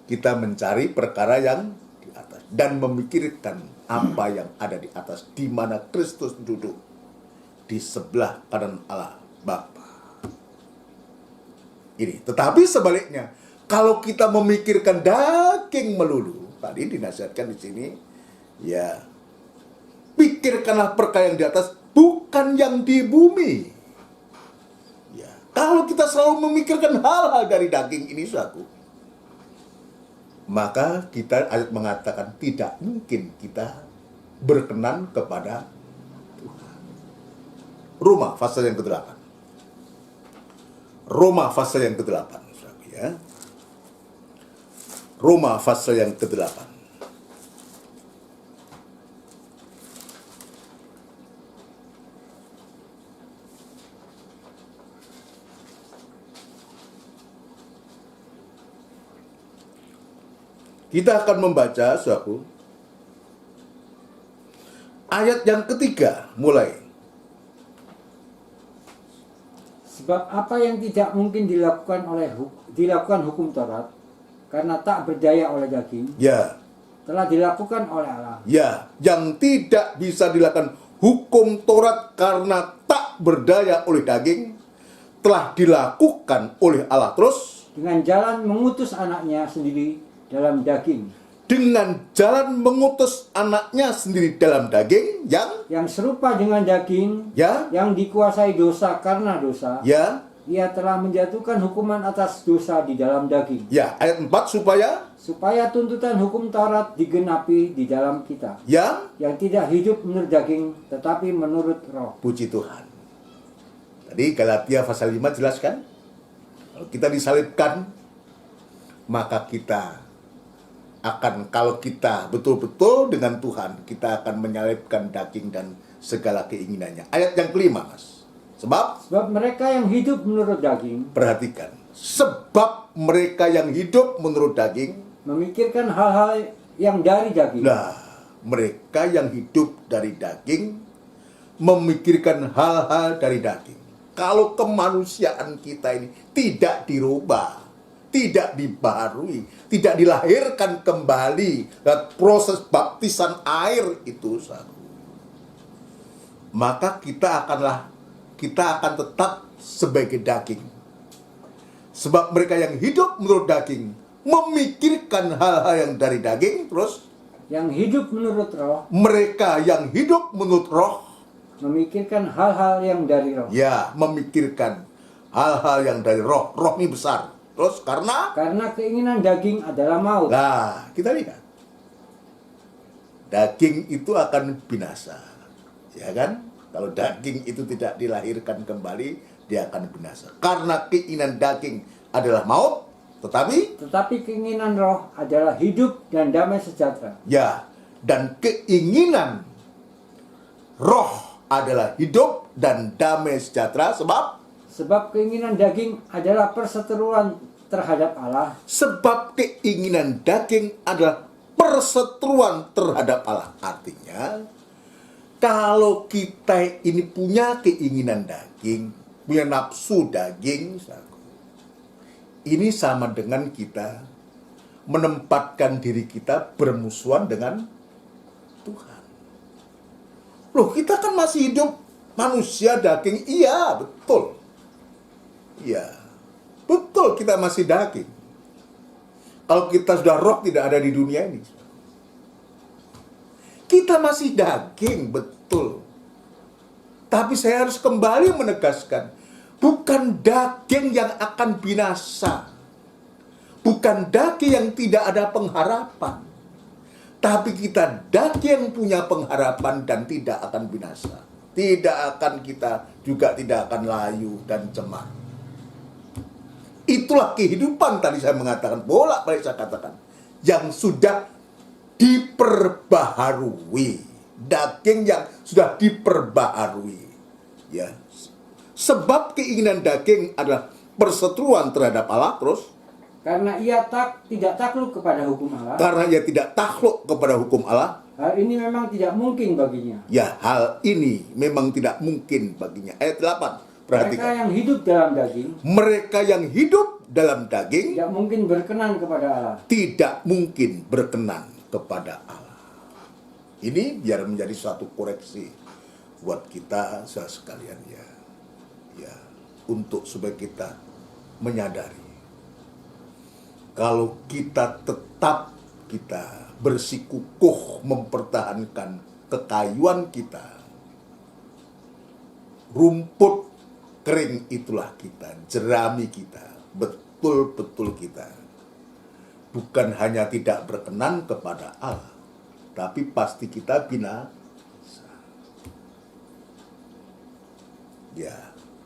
kita mencari perkara yang di atas dan memikirkan apa yang ada di atas, di mana Kristus duduk di sebelah kanan Allah Bapa. Ini, tetapi sebaliknya, kalau kita memikirkan daging melulu, tadi dinasihatkan di sini, ya, pikirkanlah perkara yang di atas, bukan yang di bumi. Ya, kalau kita selalu memikirkan hal-hal dari daging ini, saudaraku, maka kita ayat mengatakan tidak mungkin kita berkenan kepada Tuhan. Roma pasal yang ke-8. Roma pasal yang ke-8, ya. Roma pasal yang ke-8. Kita akan membaca, saudaraku, ayat yang ketiga mulai.
Sebab apa yang tidak mungkin dilakukan hukum Taurat, karena tak berdaya oleh daging,
Ya,
telah dilakukan oleh Allah.
ya, yang tidak bisa dilakukan hukum Taurat karena tak berdaya oleh daging, telah dilakukan oleh Allah. Terus,
Dengan jalan mengutus anaknya sendiri dalam daging,
dengan jalan mengutus anaknya sendiri dalam daging,
yang serupa dengan daging,
ya,
yang dikuasai dosa karena dosa,
ya,
ia telah menjatuhkan hukuman atas dosa di dalam daging,
ya, ayat 4,
supaya tuntutan hukum Taurat digenapi di dalam kita, yang tidak hidup menurut daging, tetapi menurut roh.
puji Tuhan. Tadi Galatia pasal 5 jelaskan, kalau kita disalibkan, maka kita akan, kalau kita betul-betul dengan Tuhan, kita akan menyalibkan daging dan segala keinginannya. Ayat yang kelima, Mas. Sebab
mereka yang hidup menurut daging,
perhatikan, sebab mereka yang hidup menurut daging,
memikirkan hal-hal yang dari daging.
nah, mereka yang hidup dari daging, memikirkan hal-hal dari daging. Kalau kemanusiaan kita ini tidak dirubah, tidak dibaharui, tidak dilahirkan kembali dan proses baptisan air itu, maka kita akan tetap sebagai daging. Sebab mereka yang hidup menurut daging memikirkan hal-hal yang dari daging. Terus,
yang hidup menurut roh,
mereka yang hidup menurut roh
memikirkan hal-hal yang dari roh.
ya, memikirkan hal-hal yang dari roh. Roh ini besar, Terus karena
keinginan daging adalah maut.
Nah, kita lihat. Daging itu akan binasa. Ya kan? Kalau daging itu tidak dilahirkan kembali, dia akan binasa. Karena keinginan daging adalah maut,
tetapi keinginan roh adalah hidup dan damai sejahtera.
ya, dan keinginan roh adalah hidup dan damai sejahtera
Sebab keinginan daging adalah perseteruan terhadap Allah.
Sebab keinginan daging adalah perseteruan terhadap Allah. Artinya, kalau kita ini punya keinginan daging, punya nafsu daging, ini sama dengan kita menempatkan diri kita bermusuhan dengan Tuhan. Loh, kita kan masih hidup manusia daging. Iya, betul. Iya, betul, kita masih daging. Kalau kita sudah roh, tidak ada di dunia ini. Kita masih daging, betul. Tapi saya harus kembali menegaskan, bukan daging yang akan binasa. Bukan daging yang tidak ada pengharapan. Tapi kita daging yang punya pengharapan dan tidak akan binasa. Tidak akan kita juga tidak akan layu dan cemar. Itulah kehidupan tadi saya mengatakan, bolak-balik saya katakan, yang sudah diperbaharui, daging yang sudah diperbaharui, ya. Sebab keinginan daging adalah perseteruan terhadap Allah, terus
karena ia tidak takluk kepada hukum Allah.
Karena ia tidak takluk kepada hukum Allah.
Hal ini memang tidak mungkin baginya.
Ya, hal ini memang tidak mungkin baginya. Ayat 8. Perhatikan.
Mereka yang hidup dalam daging.
Mereka yang hidup dalam daging
tidak mungkin berkenan kepada Allah.
Tidak mungkin berkenan kepada Allah. Ini biar menjadi suatu koreksi buat kita sekalian ya. Ya, untuk supaya kita menyadari kalau kita tetap bersikukuh mempertahankan kekayuan kita, rumput kering itulah kita, jerami kita, betul-betul kita. Bukan hanya tidak berkenan kepada Allah, tapi pasti kita binasa. Ya,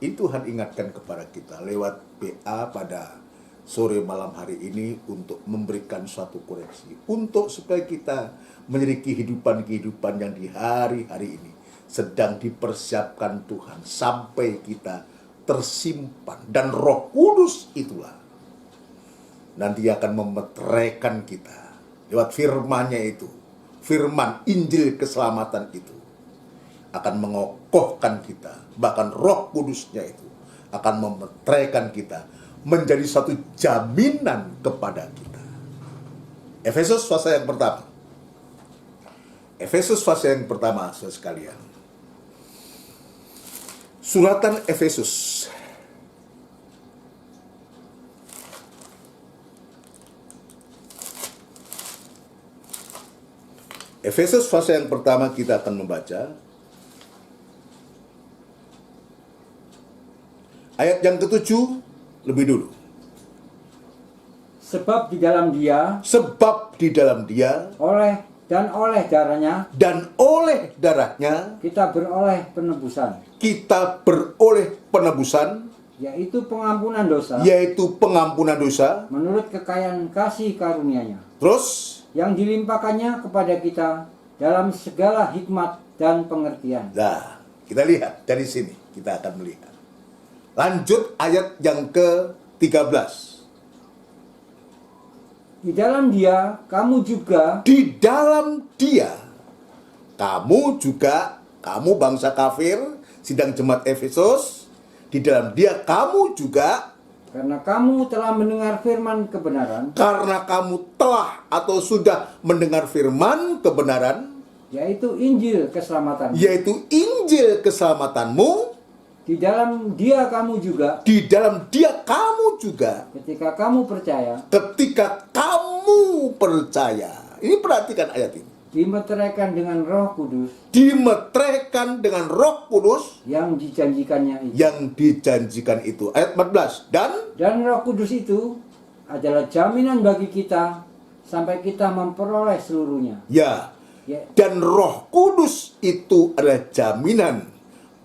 itu Tuhan ingatkan kepada kita lewat PA pada sore malam hari ini untuk memberikan suatu koreksi. Untuk supaya kita memiliki kehidupan yang di hari-hari ini sedang dipersiapkan Tuhan sampai kita tersimpan, dan Roh Kudus itulah nanti akan memeteraikan kita lewat firman-Nya itu. Firman Injil keselamatan itu akan mengokohkan kita, bahkan Roh Kudus-Nya itu akan memeteraikan kita menjadi satu jaminan kepada kita. Efesus pasal yang pertama. Efesus pasal yang pertama, saudara sekalian. Suratan Efesus. Efesus pasal yang pertama kita akan membaca ayat yang ke-7 lebih dulu.
Sebab di dalam Dia oleh darahnya kita beroleh penebusan, yaitu pengampunan dosa menurut kekayaan kasih karunia-Nya.
Terus
yang dilimpahkannya kepada kita dalam segala hikmat dan pengertian.
Nah, kita lihat dari sini, kita akan melihat. Lanjut ayat yang ke-13.
Di dalam Dia kamu juga, kamu bangsa kafir, sidang jemaat Efesus, di dalam Dia kamu juga, karena kamu telah mendengar firman kebenaran.
Karena kamu telah atau sudah mendengar firman kebenaran,
yaitu Injil
keselamatanmu.
Di dalam Dia kamu juga. Ketika kamu percaya.
Ini perhatikan ayat ini.
dimeteraikan dengan Roh Kudus
dimeteraikan dengan Roh Kudus
yang dijanjikannya itu.
yang dijanjikan itu. Ayat 14.
Dan Roh Kudus itu adalah jaminan bagi kita sampai kita memperoleh seluruhnya.
Ya,
Ya,
dan Roh Kudus itu adalah jaminan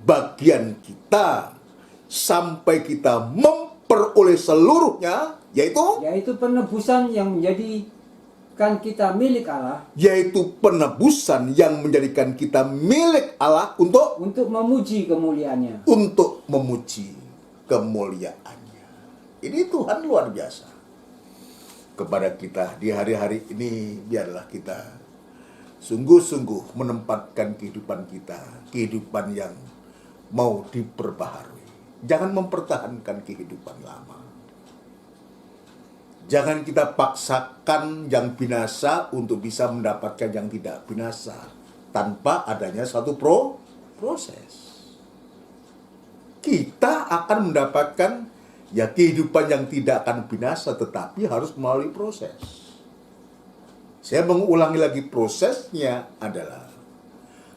bagian kita sampai kita memperoleh seluruhnya,
yaitu penebusan yang menjadikan kita milik Allah,
yaitu penebusan yang menjadikan kita milik Allah untuk
memuji kemuliaannya.
kemuliaannya. Ini Tuhan luar biasa kepada kita di hari-hari ini. Biarlah kita sungguh-sungguh menempatkan kehidupan kita, kehidupan yang mau diperbaharui. Jangan mempertahankan kehidupan lama. Jangan kita paksakan yang binasa untuk bisa mendapatkan yang tidak binasa tanpa adanya satu proses. Kita akan mendapatkan ya kehidupan yang tidak akan binasa, tetapi harus melalui proses. Saya mengulangi lagi, prosesnya adalah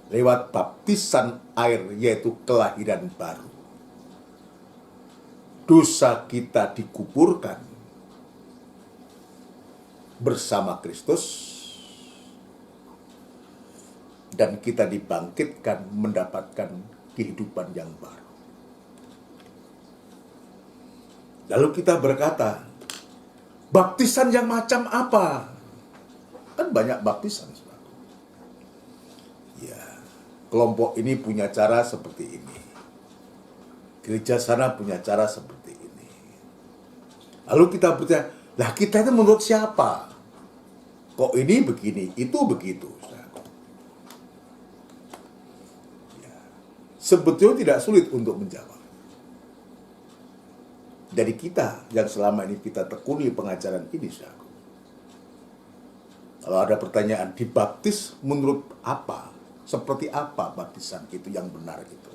lewat baptisan air, yaitu kelahiran baru. Dosa kita dikuburkan bersama Kristus dan kita dibangkitkan mendapatkan kehidupan yang baru. Lalu kita berkata, baptisan yang macam apa? Kan banyak baptisan. Ya, kelompok ini punya cara seperti ini. Gereja sana punya cara seperti ini. Lalu kita bertanya, lah kita itu menurut siapa? Kok ini begini, itu begitu. Ya, sebetulnya tidak sulit untuk menjawab. Dari kita yang selama ini kita tekuni pengajaran ini, saudara. Kalau ada pertanyaan, dibaptis menurut apa? Seperti apa baptisan itu yang benar itu?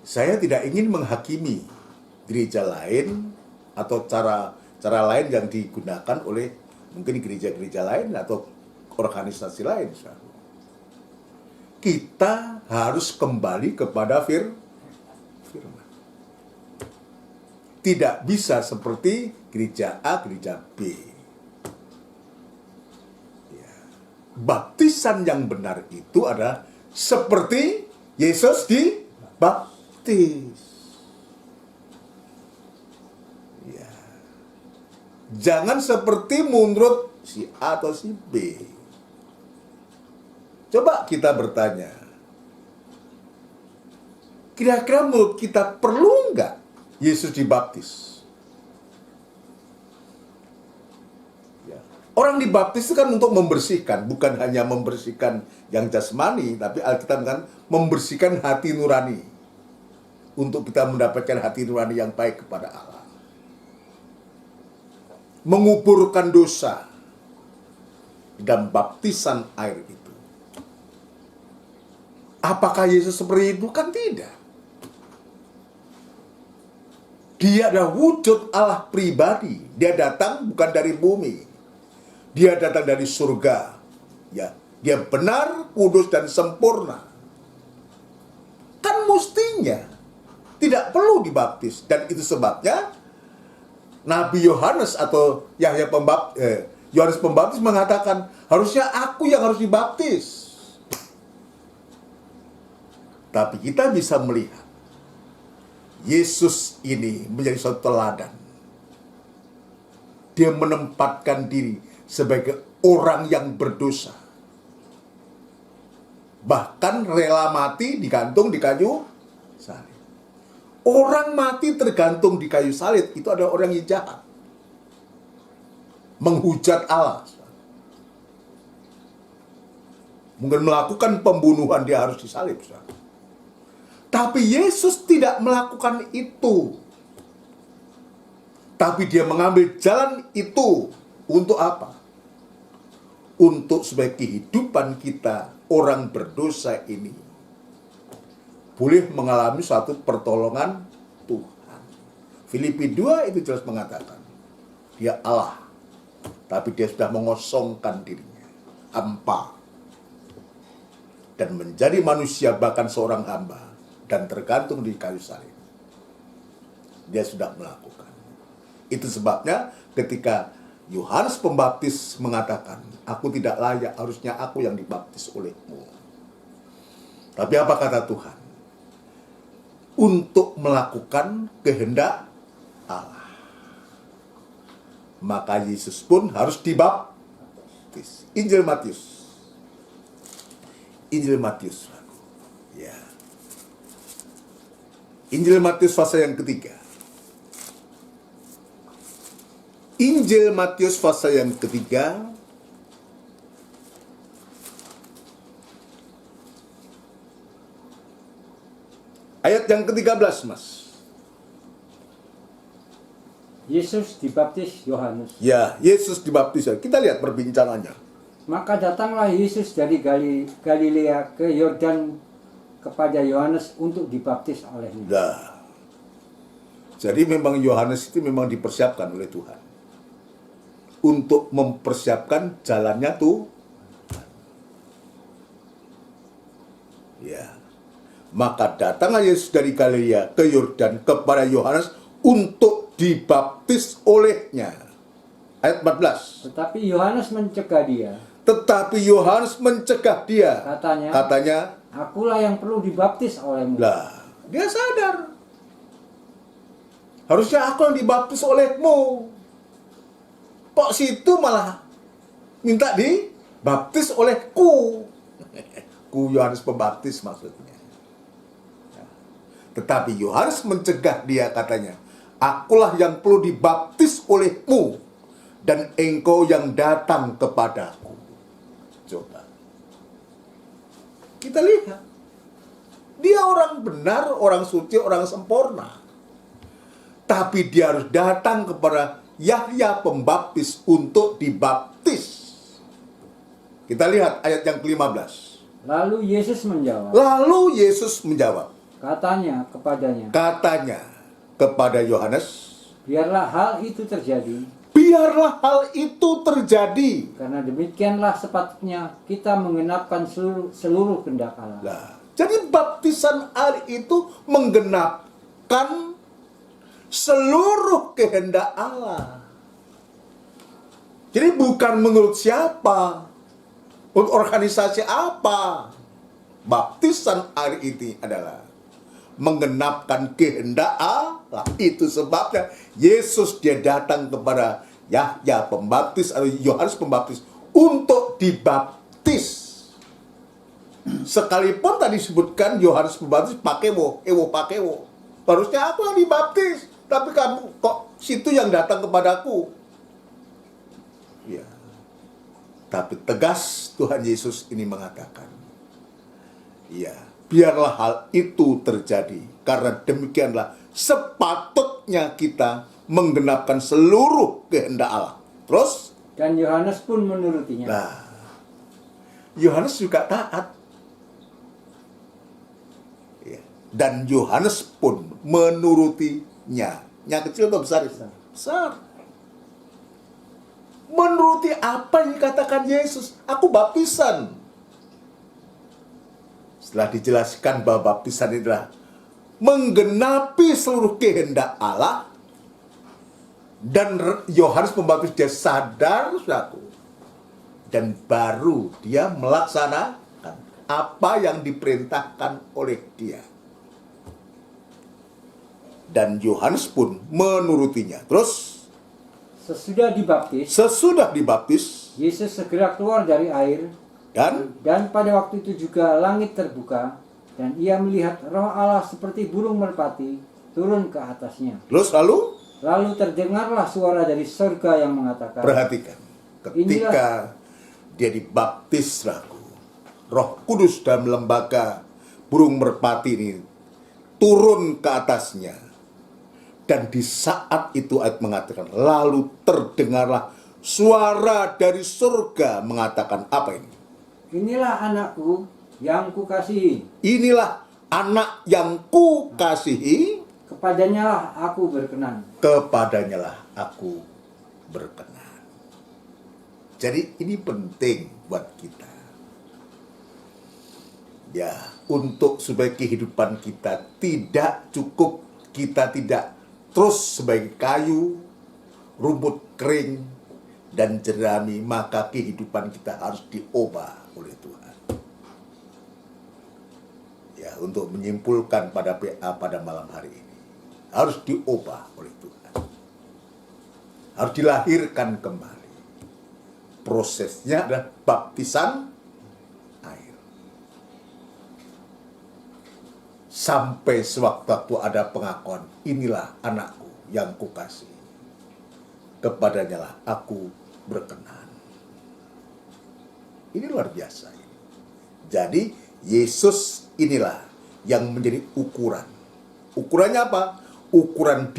Saya tidak ingin menghakimi gereja lain atau cara lain yang digunakan oleh mungkin gereja-gereja lain atau organisasi lain. Kita harus kembali kepada firman. Tidak bisa seperti gereja A, gereja B. Ya. Baptisan yang benar itu adalah seperti Yesus dibaptis. Ya. Jangan seperti menurut si A atau si B. Coba kita bertanya, kira-kira menurut kita perlu nggak Yesus dibaptis? Ya. Orang dibaptis itu kan untuk membersihkan, bukan hanya membersihkan yang jasmani, tapi Alkitab kan membersihkan hati nurani. Untuk kita mendapatkan hati nurani yang baik kepada Allah. Menguburkan dosa dan baptisan air itu. Apakah Yesus seperti itu? Kan tidak. Dia adalah wujud Allah pribadi. Dia datang bukan dari bumi. Dia datang dari surga. Ya, dia benar, kudus dan sempurna. Kan mestinya tidak perlu dibaptis, dan itu sebabnya Nabi Yohanes atau Yohanes Pembaptis mengatakan, harusnya aku yang harus dibaptis. Tapi kita bisa melihat Yesus ini menjadi suatu teladan. Dia menempatkan diri sebagai orang yang berdosa. Bahkan rela mati digantung di kayu salib. Orang mati tergantung di kayu salib itu adalah orang yang jahat. Menghujat Allah. Mungkin melakukan pembunuhan, dia harus disalib. Tapi Yesus tidak melakukan itu. Tapi dia mengambil jalan itu untuk apa? Untuk sebagai kehidupan kita, orang berdosa ini boleh mengalami suatu pertolongan Tuhan. Filipi 2 itu jelas mengatakan, dia Allah, tapi dia sudah mengosongkan dirinya. hampa dan menjadi manusia, bahkan seorang hamba, dan tergantung di kayu salib. Dia sudah melakukan. Itu sebabnya ketika Yohanes Pembaptis mengatakan, aku tidak layak, harusnya aku yang dibaptis olehmu. Tapi apa kata Tuhan? Untuk melakukan kehendak Allah. Maka Yesus pun harus dibaptis. Injil Matius. Injil Matius. Ya. Injil Matius pasal yang ketiga. Injil Matius pasal yang ketiga. Ayat yang ke-13, Mas.
Yesus dibaptis Yohanes.
Ya, Yesus dibaptis. Kita lihat perbincangannya.
Maka datanglah Yesus dari Galilea ke Yordan kepada Yohanes untuk dibaptis olehnya.
Nah, jadi memang Yohanes itu memang dipersiapkan oleh Tuhan untuk mempersiapkan jalannya tuh. Ya. Maka datanglah Yesus dari Galilea ke Yordan kepada Yohanes untuk dibaptis olehnya. Ayat 14.
Tetapi Yohanes mencegah dia.
Tetapi Yohanes mencegah dia.
Katanya, akulah yang perlu dibaptis olehmu.
Lah, dia sadar. Harusnya aku yang dibaptis olehmu. Kok situ malah minta dibaptis olehku. Ku Yohanes Pembaptis maksudnya. Tetapi Yohanes mencegah dia, katanya, akulah yang perlu dibaptis olehmu, dan engkau yang datang kepadaku. Coba. Kita lihat. Dia orang benar, orang suci, orang sempurna. Tapi dia harus datang kepada Yahya Pembaptis untuk dibaptis. Kita lihat ayat yang ke-15.
Lalu Yesus menjawab. Katanya kepada Yohanes, biarlah hal itu terjadi. Karena demikianlah sepatutnya kita menggenapkan seluruh kehendak Allah.
Nah, jadi baptisan air itu menggenapkan seluruh kehendak Allah. Jadi bukan menurut siapa, untuk organisasi apa. Baptisan air ini adalah menggenapkan kehendak Allah. Itu sebabnya Yesus dia datang kepada Yahya Pembaptis atau Yohanes Pembaptis untuk dibaptis. Sekalipun tadi disebutkan Yohanes Pembaptis pakewo. Harusnya aku yang dibaptis, tapi kamu kok situ yang datang kepadaku. Ya. Tapi tegas Tuhan Yesus ini mengatakan, ya, biarlah hal itu terjadi, karena demikianlah sepatutnya kita menggenapkan seluruh kehendak Allah. Terus?
Dan Yohanes pun menurutinya.
Nah, Yohanes juga taat. Ya. Dan Yohanes pun menurutinya. Yang kecil atau besar? Besar. Menuruti apa yang dikatakan Yesus. Aku baptisan. Setelah dijelaskan bahwa baptisan adalah menggenapi seluruh kehendak Allah, dan Yohanes Pembaptis dia sadar, saudaraku, dan baru dia melaksanakan apa yang diperintahkan oleh dia. Dan Yohanes pun menurutinya. Terus
sesudah dibaptis, Yesus segera keluar dari air. Dan pada waktu itu juga langit terbuka, dan ia melihat Roh Allah seperti burung merpati turun ke atasnya.
Terus lalu
terdengarlah suara dari surga yang mengatakan,
perhatikan, ketika dia dibaptis, Roh Kudus dalam lembaga burung merpati ini turun ke atasnya. Dan di saat itu ayat mengatakan, lalu terdengarlah suara dari surga mengatakan apa ini?
Inilah anakku yang kukasihi.
Inilah anak yang kukasihi.
Kepadanya aku berkenan.
Kepadanya aku berkenan. Jadi ini penting. buat kita. Ya, untuk supaya kehidupan kita tidak cukup, kita tidak terus sebagai kayu, rumput kering, dan jerami, maka kehidupan kita harus diubah oleh Tuhan. Ya, untuk menyimpulkan pada PA pada malam hari ini, harus diubah oleh Tuhan. Harus dilahirkan kembali. Prosesnya adalah baptisan air. Sampai sewaktu ada pengakuan, inilah anakku yang kukasih, kepadanya lah aku berkenan. Ini luar biasa. Jadi Yesus inilah yang menjadi ukuran. Ukurannya apa? Ukuran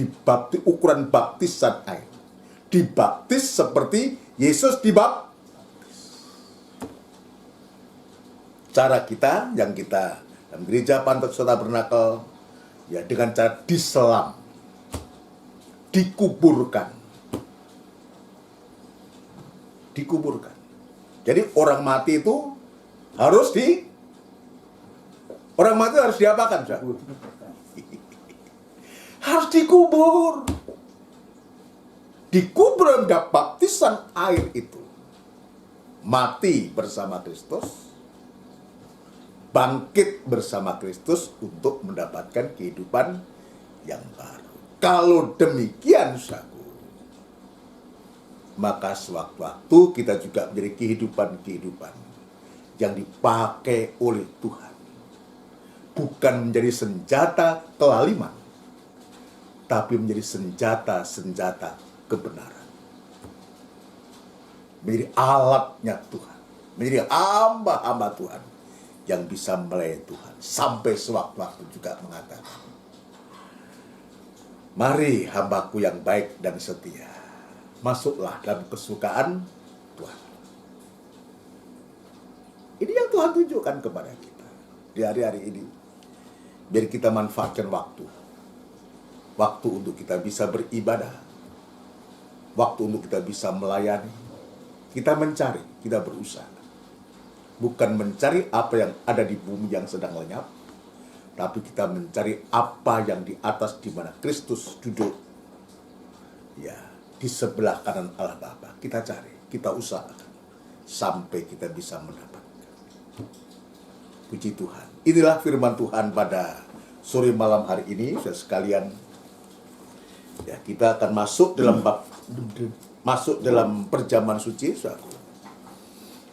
baptisan air. Dibaptis seperti Yesus dibaptis. Cara kita, yang kita dalam gereja Pantekosta Tabernakel, ya dengan cara diselam, dikuburkan. Jadi orang mati itu harus diapakan? Harus dikubur. Dikubur dalam baptisan air itu. Mati bersama Kristus, bangkit bersama Kristus untuk mendapatkan kehidupan yang baru. Kalau demikian, maka sewaktu-waktu kita juga menjadi kehidupan yang dipakai oleh Tuhan. Bukan menjadi senjata kelaliman, tapi menjadi senjata kebenaran. Menjadi alatnya Tuhan, menjadi hamba-hamba Tuhan yang bisa melayani Tuhan. Sampai sewaktu-waktu juga mengatakan, mari hambaku yang baik dan setia, masuklah dalam kesukaan Tuhan. Ini yang Tuhan tunjukkan kepada kita di hari-hari ini. Biar kita manfaatkan waktu untuk kita bisa beribadah, waktu untuk kita bisa melayani. Kita mencari, kita berusaha. Bukan mencari apa yang ada di bumi yang sedang lenyap, tapi kita mencari apa yang di atas, di mana Kristus duduk. Ya, di sebelah kanan Allah Bapa. Kita cari, kita usahakan sampai kita bisa mendapatkan. Puji Tuhan. Inilah firman Tuhan pada sore malam hari ini, saudara sekalian. Ya, kita akan masuk dalam perjamuan suci, saudara.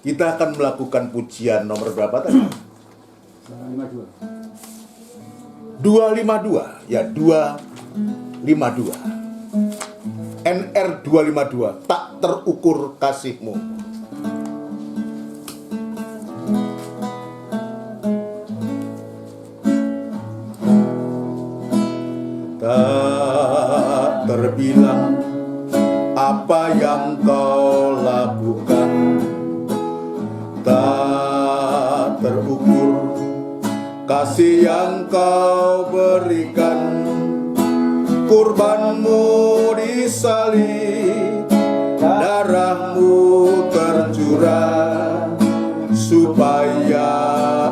Kita akan melakukan pujian nomor berapa tadi? 252. Ya, 252. NR 252, tak terukur kasihmu. Tak terbilang apa yang kau lakukan, tak terukur kasih yang kau berikan. Kurbanmu disalib, darahmu tercurah, supaya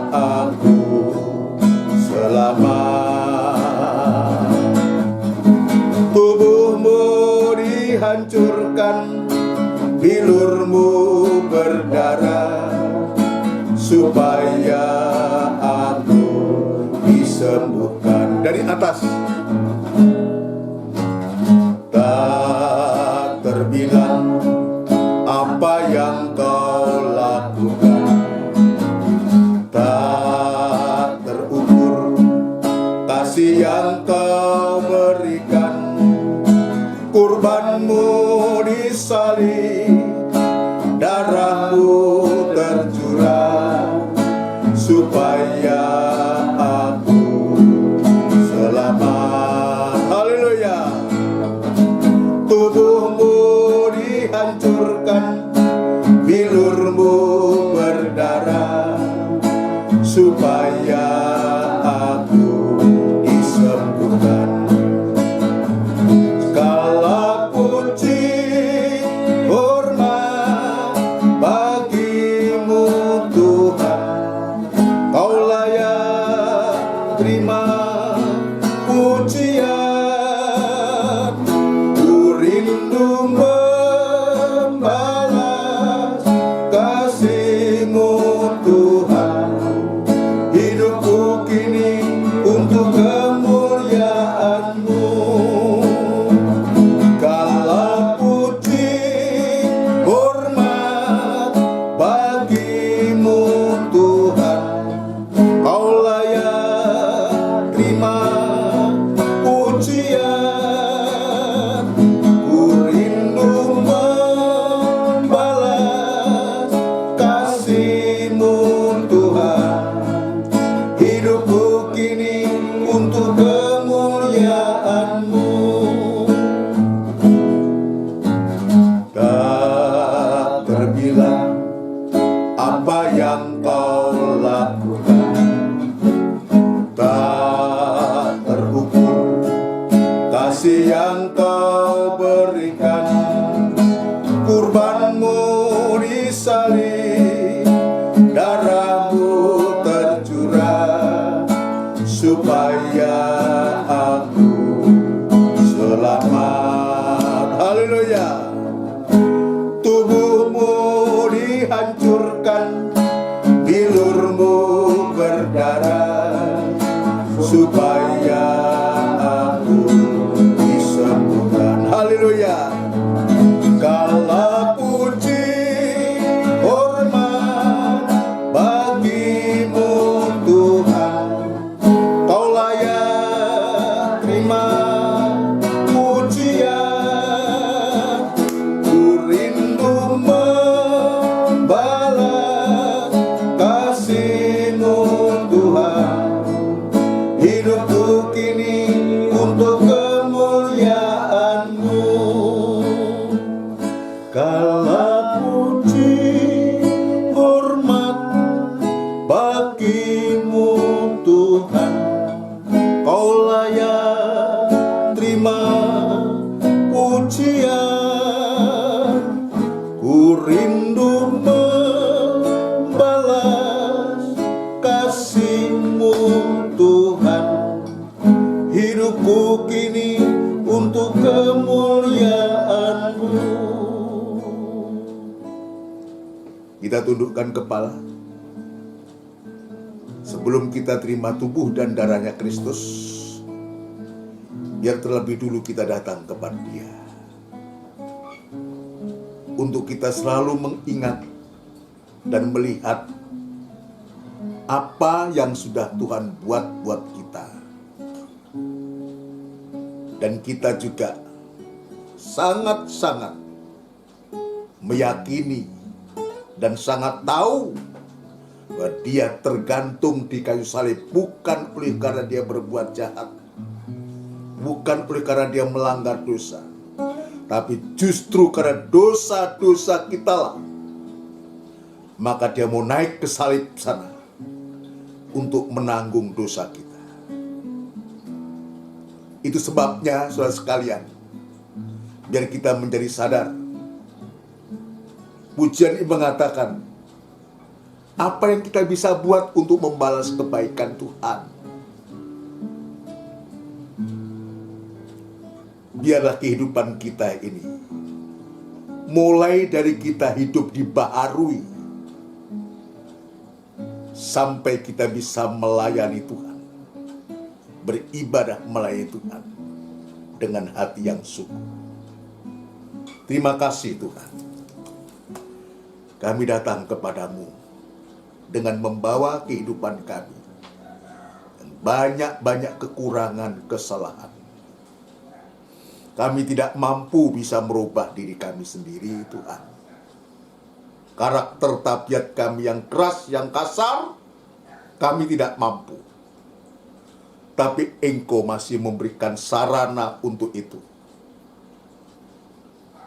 aku selamat. Tubuhmu dihancurkan, bilurmu berdarah, supaya aku disembuhkan. Dari atas, tak terbilang apa yang kau lakukan, tak terukur kasih yang kau berikan. Kurbanmu disalib, darahmu tercurah, supaya aku selamat. Haleluya. Tubuhmu dihancurkan, bilurmu berdarah, supaya aku disembuhkan. Segala puji hormat bagi terima pujian. Ku rindu membalas kasih-Mu Tuhan. Hidupku kini untuk kemuliaan-Mu. Segala puji hormat bagi-Mu Tuhan. Kau layak terima pujian. Ku rindu membalas kasih-Mu Tuhan. Hidupku kini untuk kemuliaan-Mu. Tak terbilang apa yang Kau lakukan, tak terukur kasih yang Kau berikan. Kurban-Mu disalib, darah-Mu tercurah supaya aku selamat. Haleluya. Tubuh-Mu dihancurkan, bilur-Mu berdarah supaya aku disembuhkan. Haleluya. Segala puji hormat bagi-Mu Tuhan. Kau layak terima pujian. Ku rindu membalas kasih-Mu Tuhan. Hidupku kini untuk kemuliaan-Mu. Segala puji hormat bagi-Mu Tuhan. Kau layak terima pujian. Ku rindu membalas kasih-Mu Tuhan. Hidupku kini untuk kemuliaan-Mu. Kita tundukkan kepala sebelum kita terima tubuh dan darahnya Kristus. Biar terlebih dulu kita datang kepada Dia, untuk kita selalu mengingat dan melihat apa yang sudah Tuhan buat kita. Dan kita juga sangat-sangat meyakini dan sangat tahu bahwa Dia tergantung di kayu salib bukan oleh karena Dia berbuat jahat, bukan oleh karena Dia melanggar dosa, tapi justru karena dosa-dosa kita lah, maka Dia mau naik ke salib sana untuk menanggung dosa kita. Itu sebabnya saudara sekalian, biar kita menjadi sadar. Pujian ini mengatakan, apa yang kita bisa buat untuk membalas kebaikan Tuhan? Biarlah kehidupan kita ini, mulai dari kita hidup dibaharui, sampai kita bisa melayani Tuhan, beribadah melayani Tuhan dengan hati yang sungguh. Terima kasih Tuhan. Kami datang kepadamu dengan membawa kehidupan kami yang banyak-banyak kekurangan, kesalahan. Kami tidak mampu bisa merubah diri kami sendiri, Tuhan. Karakter tabiat kami yang keras, yang kasar, kami tidak mampu. Tapi Engkau masih memberikan sarana untuk itu.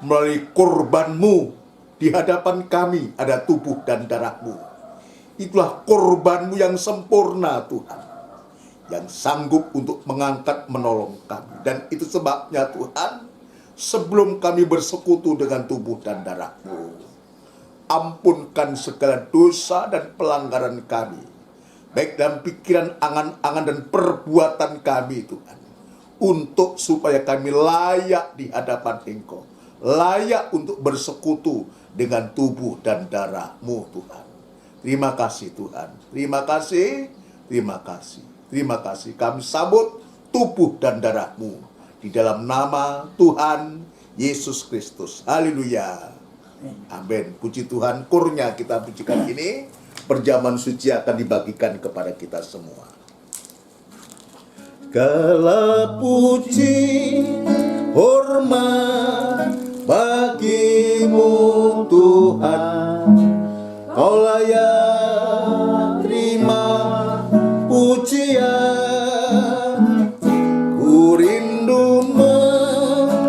Melalui korban-Mu, di hadapan kami ada tubuh dan darah-Mu. Itulah korban-Mu yang sempurna, Tuhan, yang sanggup untuk mengangkat, menolong kami. Dan itu sebabnya Tuhan, sebelum kami bersekutu dengan tubuh dan darah-Mu, ampunkan segala dosa dan pelanggaran kami. baik dalam pikiran, angan-angan, dan perbuatan kami, Tuhan, untuk supaya kami layak di hadapan Engkau, layak untuk bersekutu dengan tubuh dan darah-Mu, Tuhan. Terima kasih, Tuhan. Terima kasih, terima kasih, terima kasih. Kami sambut tubuh dan darah-Mu di dalam nama Tuhan Yesus Kristus. Haleluya. Amin. Puji Tuhan, kurnya kita pujikan ini, perjamuan suci akan dibagikan kepada kita semua. Segala puji, hormat bagi-Mu Tuhan, Kau layak terima pujian. Ku rindu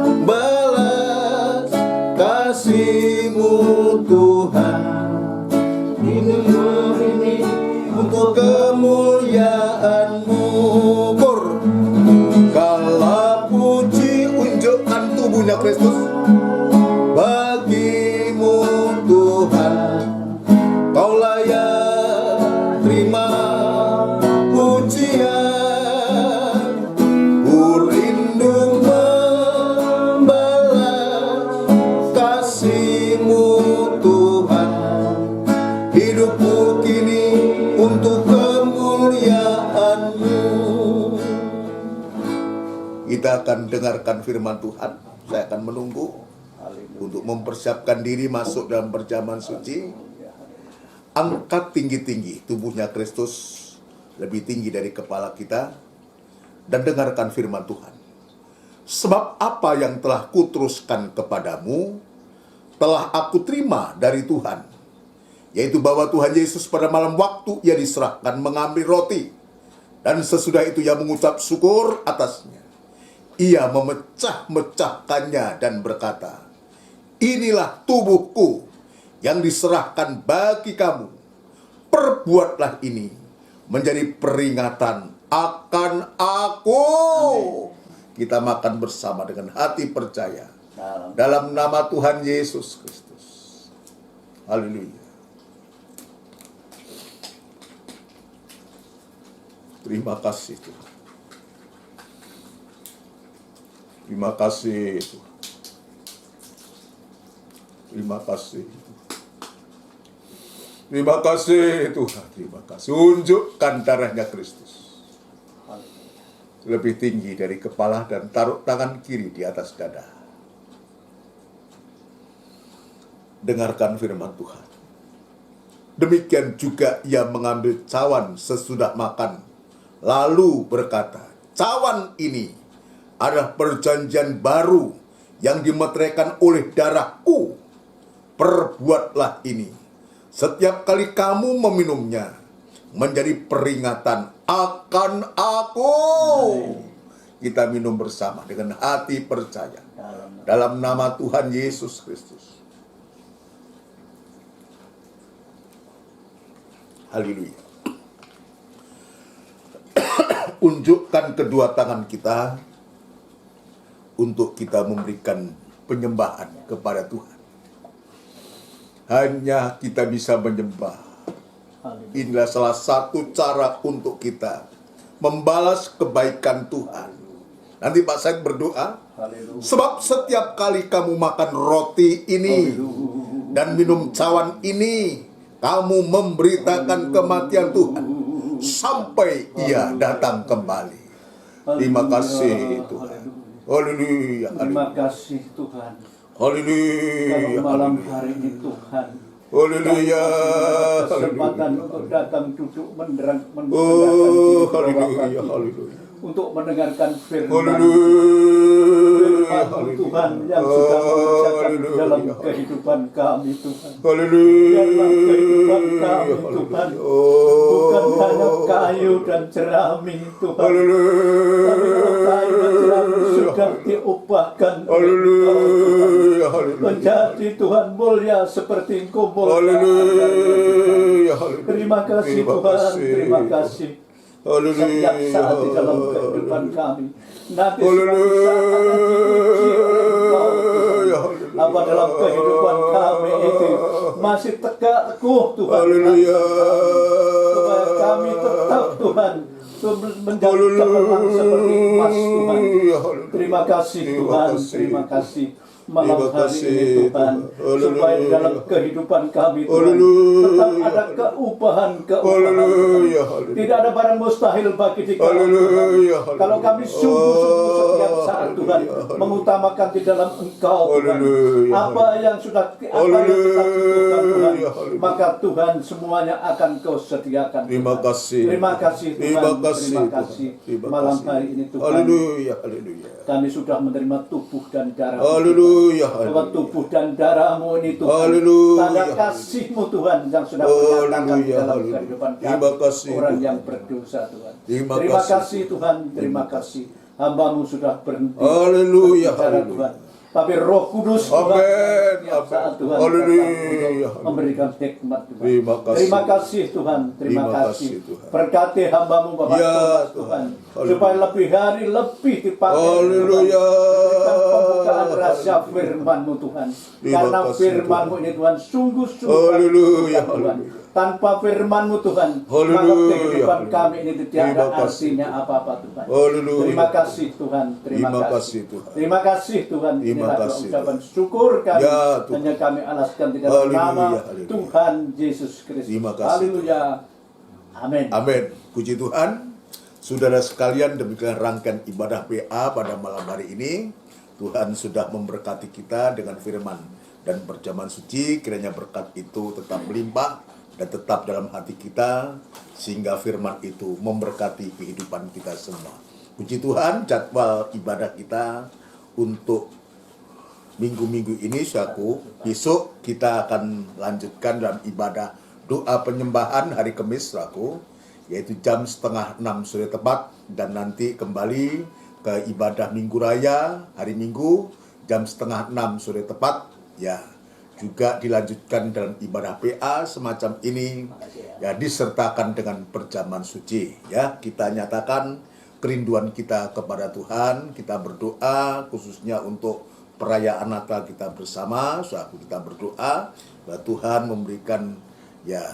membalas kasih-Mu Tuhan, ini untuk kemuliaan-Mu. Segala puji, unjukkan tubuhnya Kristus bagi-Mu Tuhan, Kau layak terima pujian. Ku rindu membalas kasih-Mu Tuhan, hidupku kini untuk kemuliaan-Mu. Kita akan dengarkan firman Tuhan. Saya akan menunggu untuk mempersiapkan diri masuk dalam perjamuan suci. Angkat tinggi-tinggi tubuhnya Kristus, lebih tinggi dari kepala kita, dan dengarkan firman Tuhan. Sebab apa yang telah kuteruskan kepadamu telah aku terima dari Tuhan, yaitu bahwa Tuhan Yesus pada malam waktu Ia diserahkan mengambil roti, dan sesudah itu Ia mengucap syukur atasnya. Ia memecah-mecahkannya dan berkata, "Inilah tubuhku yang diserahkan bagi kamu. Perbuatlah ini menjadi peringatan akan aku." Kita makan bersama dengan hati percaya dalam nama Tuhan Yesus Kristus. Haleluya. Terima kasih Tuhan. Terima kasih Tuhan. Terima kasih. Terima kasih Tuhan. Terima kasih. Unjukkan darahnya Kristus lebih tinggi dari kepala, dan taruh tangan kiri di atas dada. Dengarkan firman Tuhan. Demikian juga Ia mengambil cawan sesudah makan, lalu berkata, "Cawan ini adalah perjanjian baru yang dimeteraikan oleh darahku. Perbuatlah ini setiap kali kamu meminumnya menjadi peringatan akan aku." Kita minum bersama dengan hati percaya dalam nama Tuhan Yesus Kristus. Haleluya. Unjukkan kedua tangan kita untuk kita memberikan penyembahan kepada Tuhan. Hanya kita bisa menyembah. Inilah salah satu cara untuk kita membalas kebaikan Tuhan. Nanti Pak Said berdoa, sebab setiap kali kamu makan roti ini dan minum cawan ini, kamu memberitakan kematian Tuhan sampai Ia datang kembali. Terima kasih Tuhan. Haleluya.
Terima kasih Tuhan.
Haleluya.
Kalau malam hari ini Tuhan,
Haleluya.
kesempatan untuk datang duduk mendengarkan
Oh, haleluya. Haleluya.
untuk mendengarkan firman
Haleluya.
Tuhan yang sudah mengerjakan dalam kehidupan kami Tuhan.
Haleluya.
Dalam kehidupan kami Tuhan, bukan hanya kayu dan jerami Tuhan, tapi kayu dan jerami sudah diubahkan
Haleluya.
menjadi Tuhan mulia seperti Engkau mulia.
Haleluya.
Terima kasih Tuhan, terima kasih. Setiap saat di dalam kehidupan kami, nanti apa dalam kehidupan kami itu masih tegak teguh Tuhan,
Haleluya.
supaya
kami tetap Tuhan menjadi terang seperti emas Tuhan. Terima kasih Tuhan, terima kasih malam hari ini Tuhan, supaya dalam kehidupan kami Tuhan tetap ada keupahan Tuhan. Tidak ada barang mustahil bagi kita Tuhan. Kalau kami sungguh-sungguh setiap saat Tuhan mengutamakan di dalam Engkau Tuhan, apa yang kita butuhkan Tuhan, maka Tuhan semuanya akan Kau sediakan.
Terima kasih.
Terima kasih Tuhan. Terima kasih malam hari ini Tuhan.
Haleluya, haleluya.
Kami sudah menerima tubuh dan darah.
Haleluya,
Bahwa tubuh dan darah-Mu ini Tuhan,
Haleluya.
tanda kasih-Mu Tuhan yang sudah menyatakan di dalam
Haleluya.
kehidupan
Terima
kami,
kasih,
orang
Tuhan.
yang berdosa Tuhan.
Terima
Terima
kasih.
kasih Tuhan, terima kasih. Hamba-Mu sudah berhenti
Haleluya,
berbicara
haleluya.
Tuhan. Tapi Roh Kudus Tuhan
Amin,
setiap saat
amin.
Tuhan
Haleluya,
datang memberikan hikmat Tuhan.
Terima kasih.
Terima kasih Tuhan, terima
Terima
kasih.
kasih, Tuhan.
Berkati hamba-Mu Bapak
Ya,
Thomas
Tuhan.
Tuhan,
Haleluya.
supaya lebih hari lebih dipakai
Haleluya.
Tuhan. Pembukaan rahasia firman-Mu Tuhan.
Terima
Karena
kasih,
firman-Mu ini Tuhan sungguh-sungguh
Haleluya,
Tuhan.
haleluya.
Tanpa firman-Mu Tuhan, maka
Haleluya,
kehidupan
haleluya.
kami ini tidak
Terima
ada
kasih,
artinya
Tuhan.
apa-apa Tuhan.
Haleluya.
Terima kasih Tuhan, terima
Terima
kasih.
kasih, Tuhan.
Terima kasih Tuhan.
Terima
Inilah
kasih,
ucapan
Tuhan.
syukur kami.
Ya, Tuhan.
Hanya kami alaskan di dalam
Haleluya,
nama
haleluya.
Tuhan Yesus Kristus.
Terima kasih,
Haleluya. Amin.
Amin. Puji Tuhan. Saudara sekalian, demikian rangkaian ibadah PA pada malam hari ini. Tuhan sudah memberkati kita dengan firman dan perjamuan suci. Kiranya berkat itu tetap melimpah dan tetap dalam hati kita, sehingga firman itu memberkati kehidupan kita semua. Puji Tuhan, jadwal ibadah kita untuk minggu-minggu ini, saudaraku, besok kita akan lanjutkan dalam ibadah doa penyembahan hari Kamis, saudaraku, yaitu jam 5:30 sore tepat, dan nanti kembali ke ibadah Minggu Raya hari Minggu jam 5:30 sore tepat, ya. Juga dilanjutkan dalam ibadah PA semacam ini, ya, disertakan dengan perjamuan suci, ya. Kita nyatakan kerinduan kita kepada Tuhan, kita berdoa khususnya untuk perayaan Natal kita bersama. Suatu kita berdoa bahwa Tuhan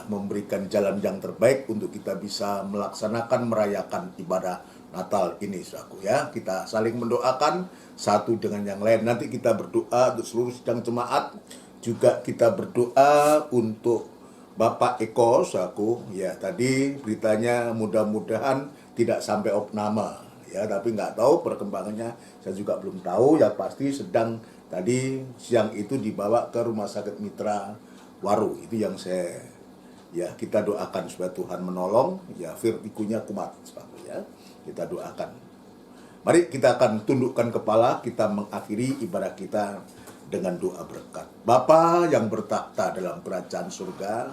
memberikan jalan yang terbaik untuk kita bisa melaksanakan merayakan ibadah Natal ini, saudaraku, ya. Kita saling mendoakan satu dengan yang lain. Nanti kita berdoa untuk seluruh sidang jemaat. Juga kita berdoa untuk Bapak Eko, saudaraku, ya. Tadi beritanya mudah-mudahan tidak sampai opname, ya. Tapi nggak tahu perkembangannya, saya juga belum tahu. Ya pasti sedang tadi siang itu dibawa ke Rumah Sakit Mitra Waru. Itu yang kita doakan supaya Tuhan menolong, ya, vertigunya kumat, saudaraku, ya. Kita doakan. Mari kita akan tundukkan kepala, kita mengakhiri ibadah kita dengan doa berkat. Bapa yang bertakhta dalam kerajaan surga,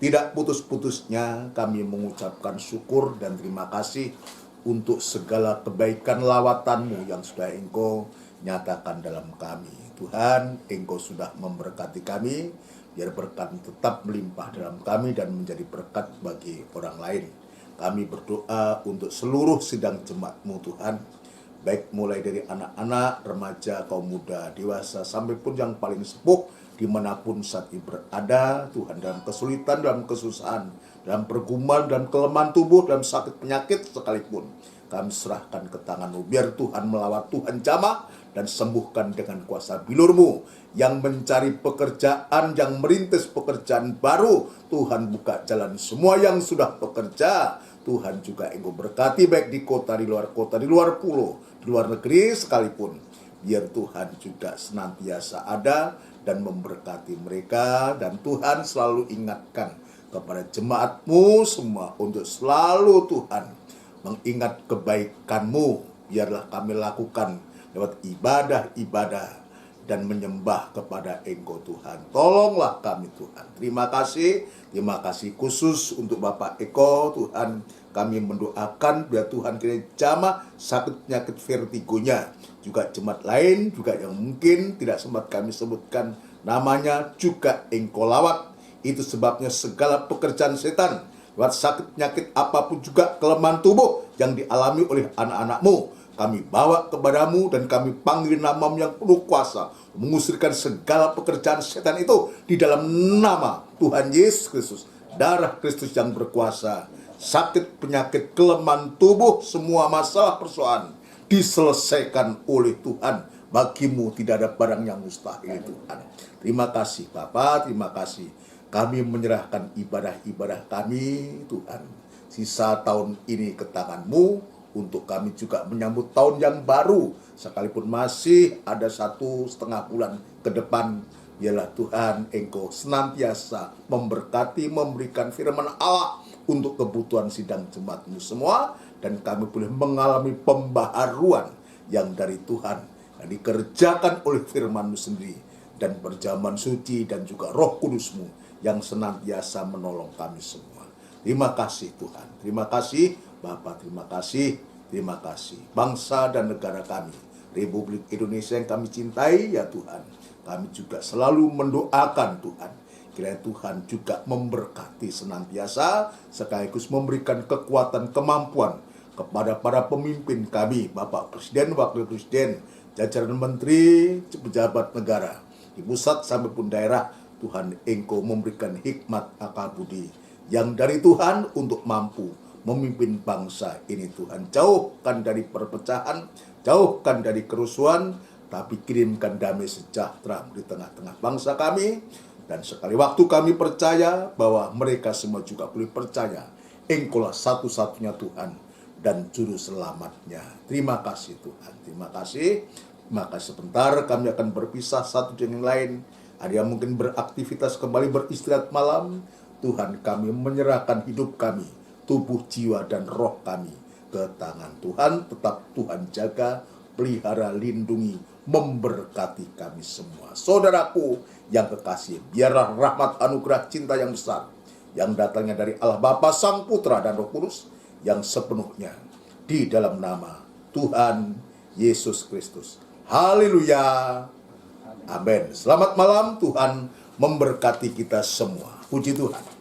tidak putus-putusnya kami mengucapkan syukur dan terima kasih untuk segala kebaikan lawatan-Mu yang sudah Engkau nyatakan dalam kami. Tuhan, Engkau sudah memberkati kami, biar berkat tetap melimpah dalam kami dan menjadi berkat bagi orang lain. Kami berdoa untuk seluruh sidang jemaat-Mu, Tuhan, baik mulai dari anak-anak, remaja, kaum muda, dewasa, sampai pun yang paling sepuh, dimanapun saat ini berada, Tuhan, dalam kesulitan, dalam kesusahan, dalam pergumulan, dalam kelemahan tubuh, dalam sakit penyakit sekalipun, kami serahkan ke tangan-Mu, biar Tuhan melawat, Tuhan jamah, dan sembuhkan dengan kuasa bilur-Mu, yang mencari pekerjaan, yang merintis pekerjaan baru, Tuhan buka jalan. Semua yang sudah bekerja, Tuhan juga Engkau berkati, baik di kota, di luar pulau, di luar negeri sekalipun. Biar Tuhan juga senantiasa ada dan memberkati mereka. Dan Tuhan selalu ingatkan kepada jemaat-Mu semua untuk selalu, Tuhan, mengingat kebaikan-Mu. Biarlah kami lakukan lewat ibadah-ibadah dan menyembah kepada Engkau, Tuhan. Tolonglah kami, Tuhan. Terima kasih khusus untuk Bapak Eko, Tuhan. Kami mendoakan biar Tuhan kira jamah sakit penyakit vertigonya. Juga jemaat lain juga yang mungkin tidak sempat kami sebutkan namanya, juga Engkau lawat. Itu sebabnya segala pekerjaan setan lewat sakit penyakit apapun, juga kelemahan tubuh yang dialami oleh anak-anak-Mu, kami bawa kepadamu dan kami panggil nama-Mu yang penuh kuasa, mengusirkan segala pekerjaan setan itu di dalam nama Tuhan Yesus Kristus. Darah Kristus yang berkuasa, sakit, penyakit, kelemahan tubuh, semua masalah persoalan diselesaikan oleh Tuhan. Bagimu tidak ada barang yang mustahil, Tuhan. Terima kasih Bapa, terima kasih. Kami menyerahkan ibadah-ibadah kami, Tuhan. Sisa tahun ini ke tangan-Mu, untuk kami juga menyambut tahun yang baru. Sekalipun masih ada 1,5 bulan ke depan, biarlah Tuhan Engkau senantiasa memberkati, memberikan firman Allah untuk kebutuhan sidang jemaat-Mu semua. Dan kami boleh mengalami pembaharuan yang dari Tuhan, yang dikerjakan oleh firman-Mu sendiri, dan perjamuan suci dan juga Roh Kudus-Mu yang senantiasa menolong kami semua. Terima kasih Tuhan, terima kasih Bapa, terima kasih, terima kasih. Bangsa dan negara kami, Republik Indonesia yang kami cintai ya Tuhan, kami juga selalu mendoakan Tuhan, kiranya Tuhan juga memberkati senantiasa, sekaligus memberikan kekuatan, kemampuan kepada para pemimpin kami, Bapak Presiden, Wakil Presiden, jajaran menteri, pejabat negara, di pusat sampai pun daerah. Tuhan Engkau memberikan hikmat akal budi yang dari Tuhan untuk mampu memimpin bangsa ini Tuhan. Jauhkan dari perpecahan, jauhkan dari kerusuhan, tapi kirimkan damai sejahtera di tengah-tengah bangsa kami. Dan sekali waktu kami percaya bahwa mereka semua juga boleh percaya Engkaulah satu-satunya Tuhan dan juru selamatnya. Terima kasih Tuhan, terima kasih. Maka sebentar kami akan berpisah satu dengan yang lain. Ada yang mungkin beraktivitas kembali beristirahat malam. Tuhan, kami menyerahkan hidup kami, tubuh, jiwa, dan roh kami ke tangan Tuhan. Tetap Tuhan jaga, pelihara, lindungi, memberkati kami semua. Saudaraku yang kekasih, biarlah rahmat anugerah cinta yang besar yang datangnya dari Allah Bapa, Sang Putra, dan Roh Kudus yang sepenuhnya di dalam nama Tuhan Yesus Kristus. Haleluya. Amin. Selamat malam, Tuhan memberkati kita semua. Puji Tuhan.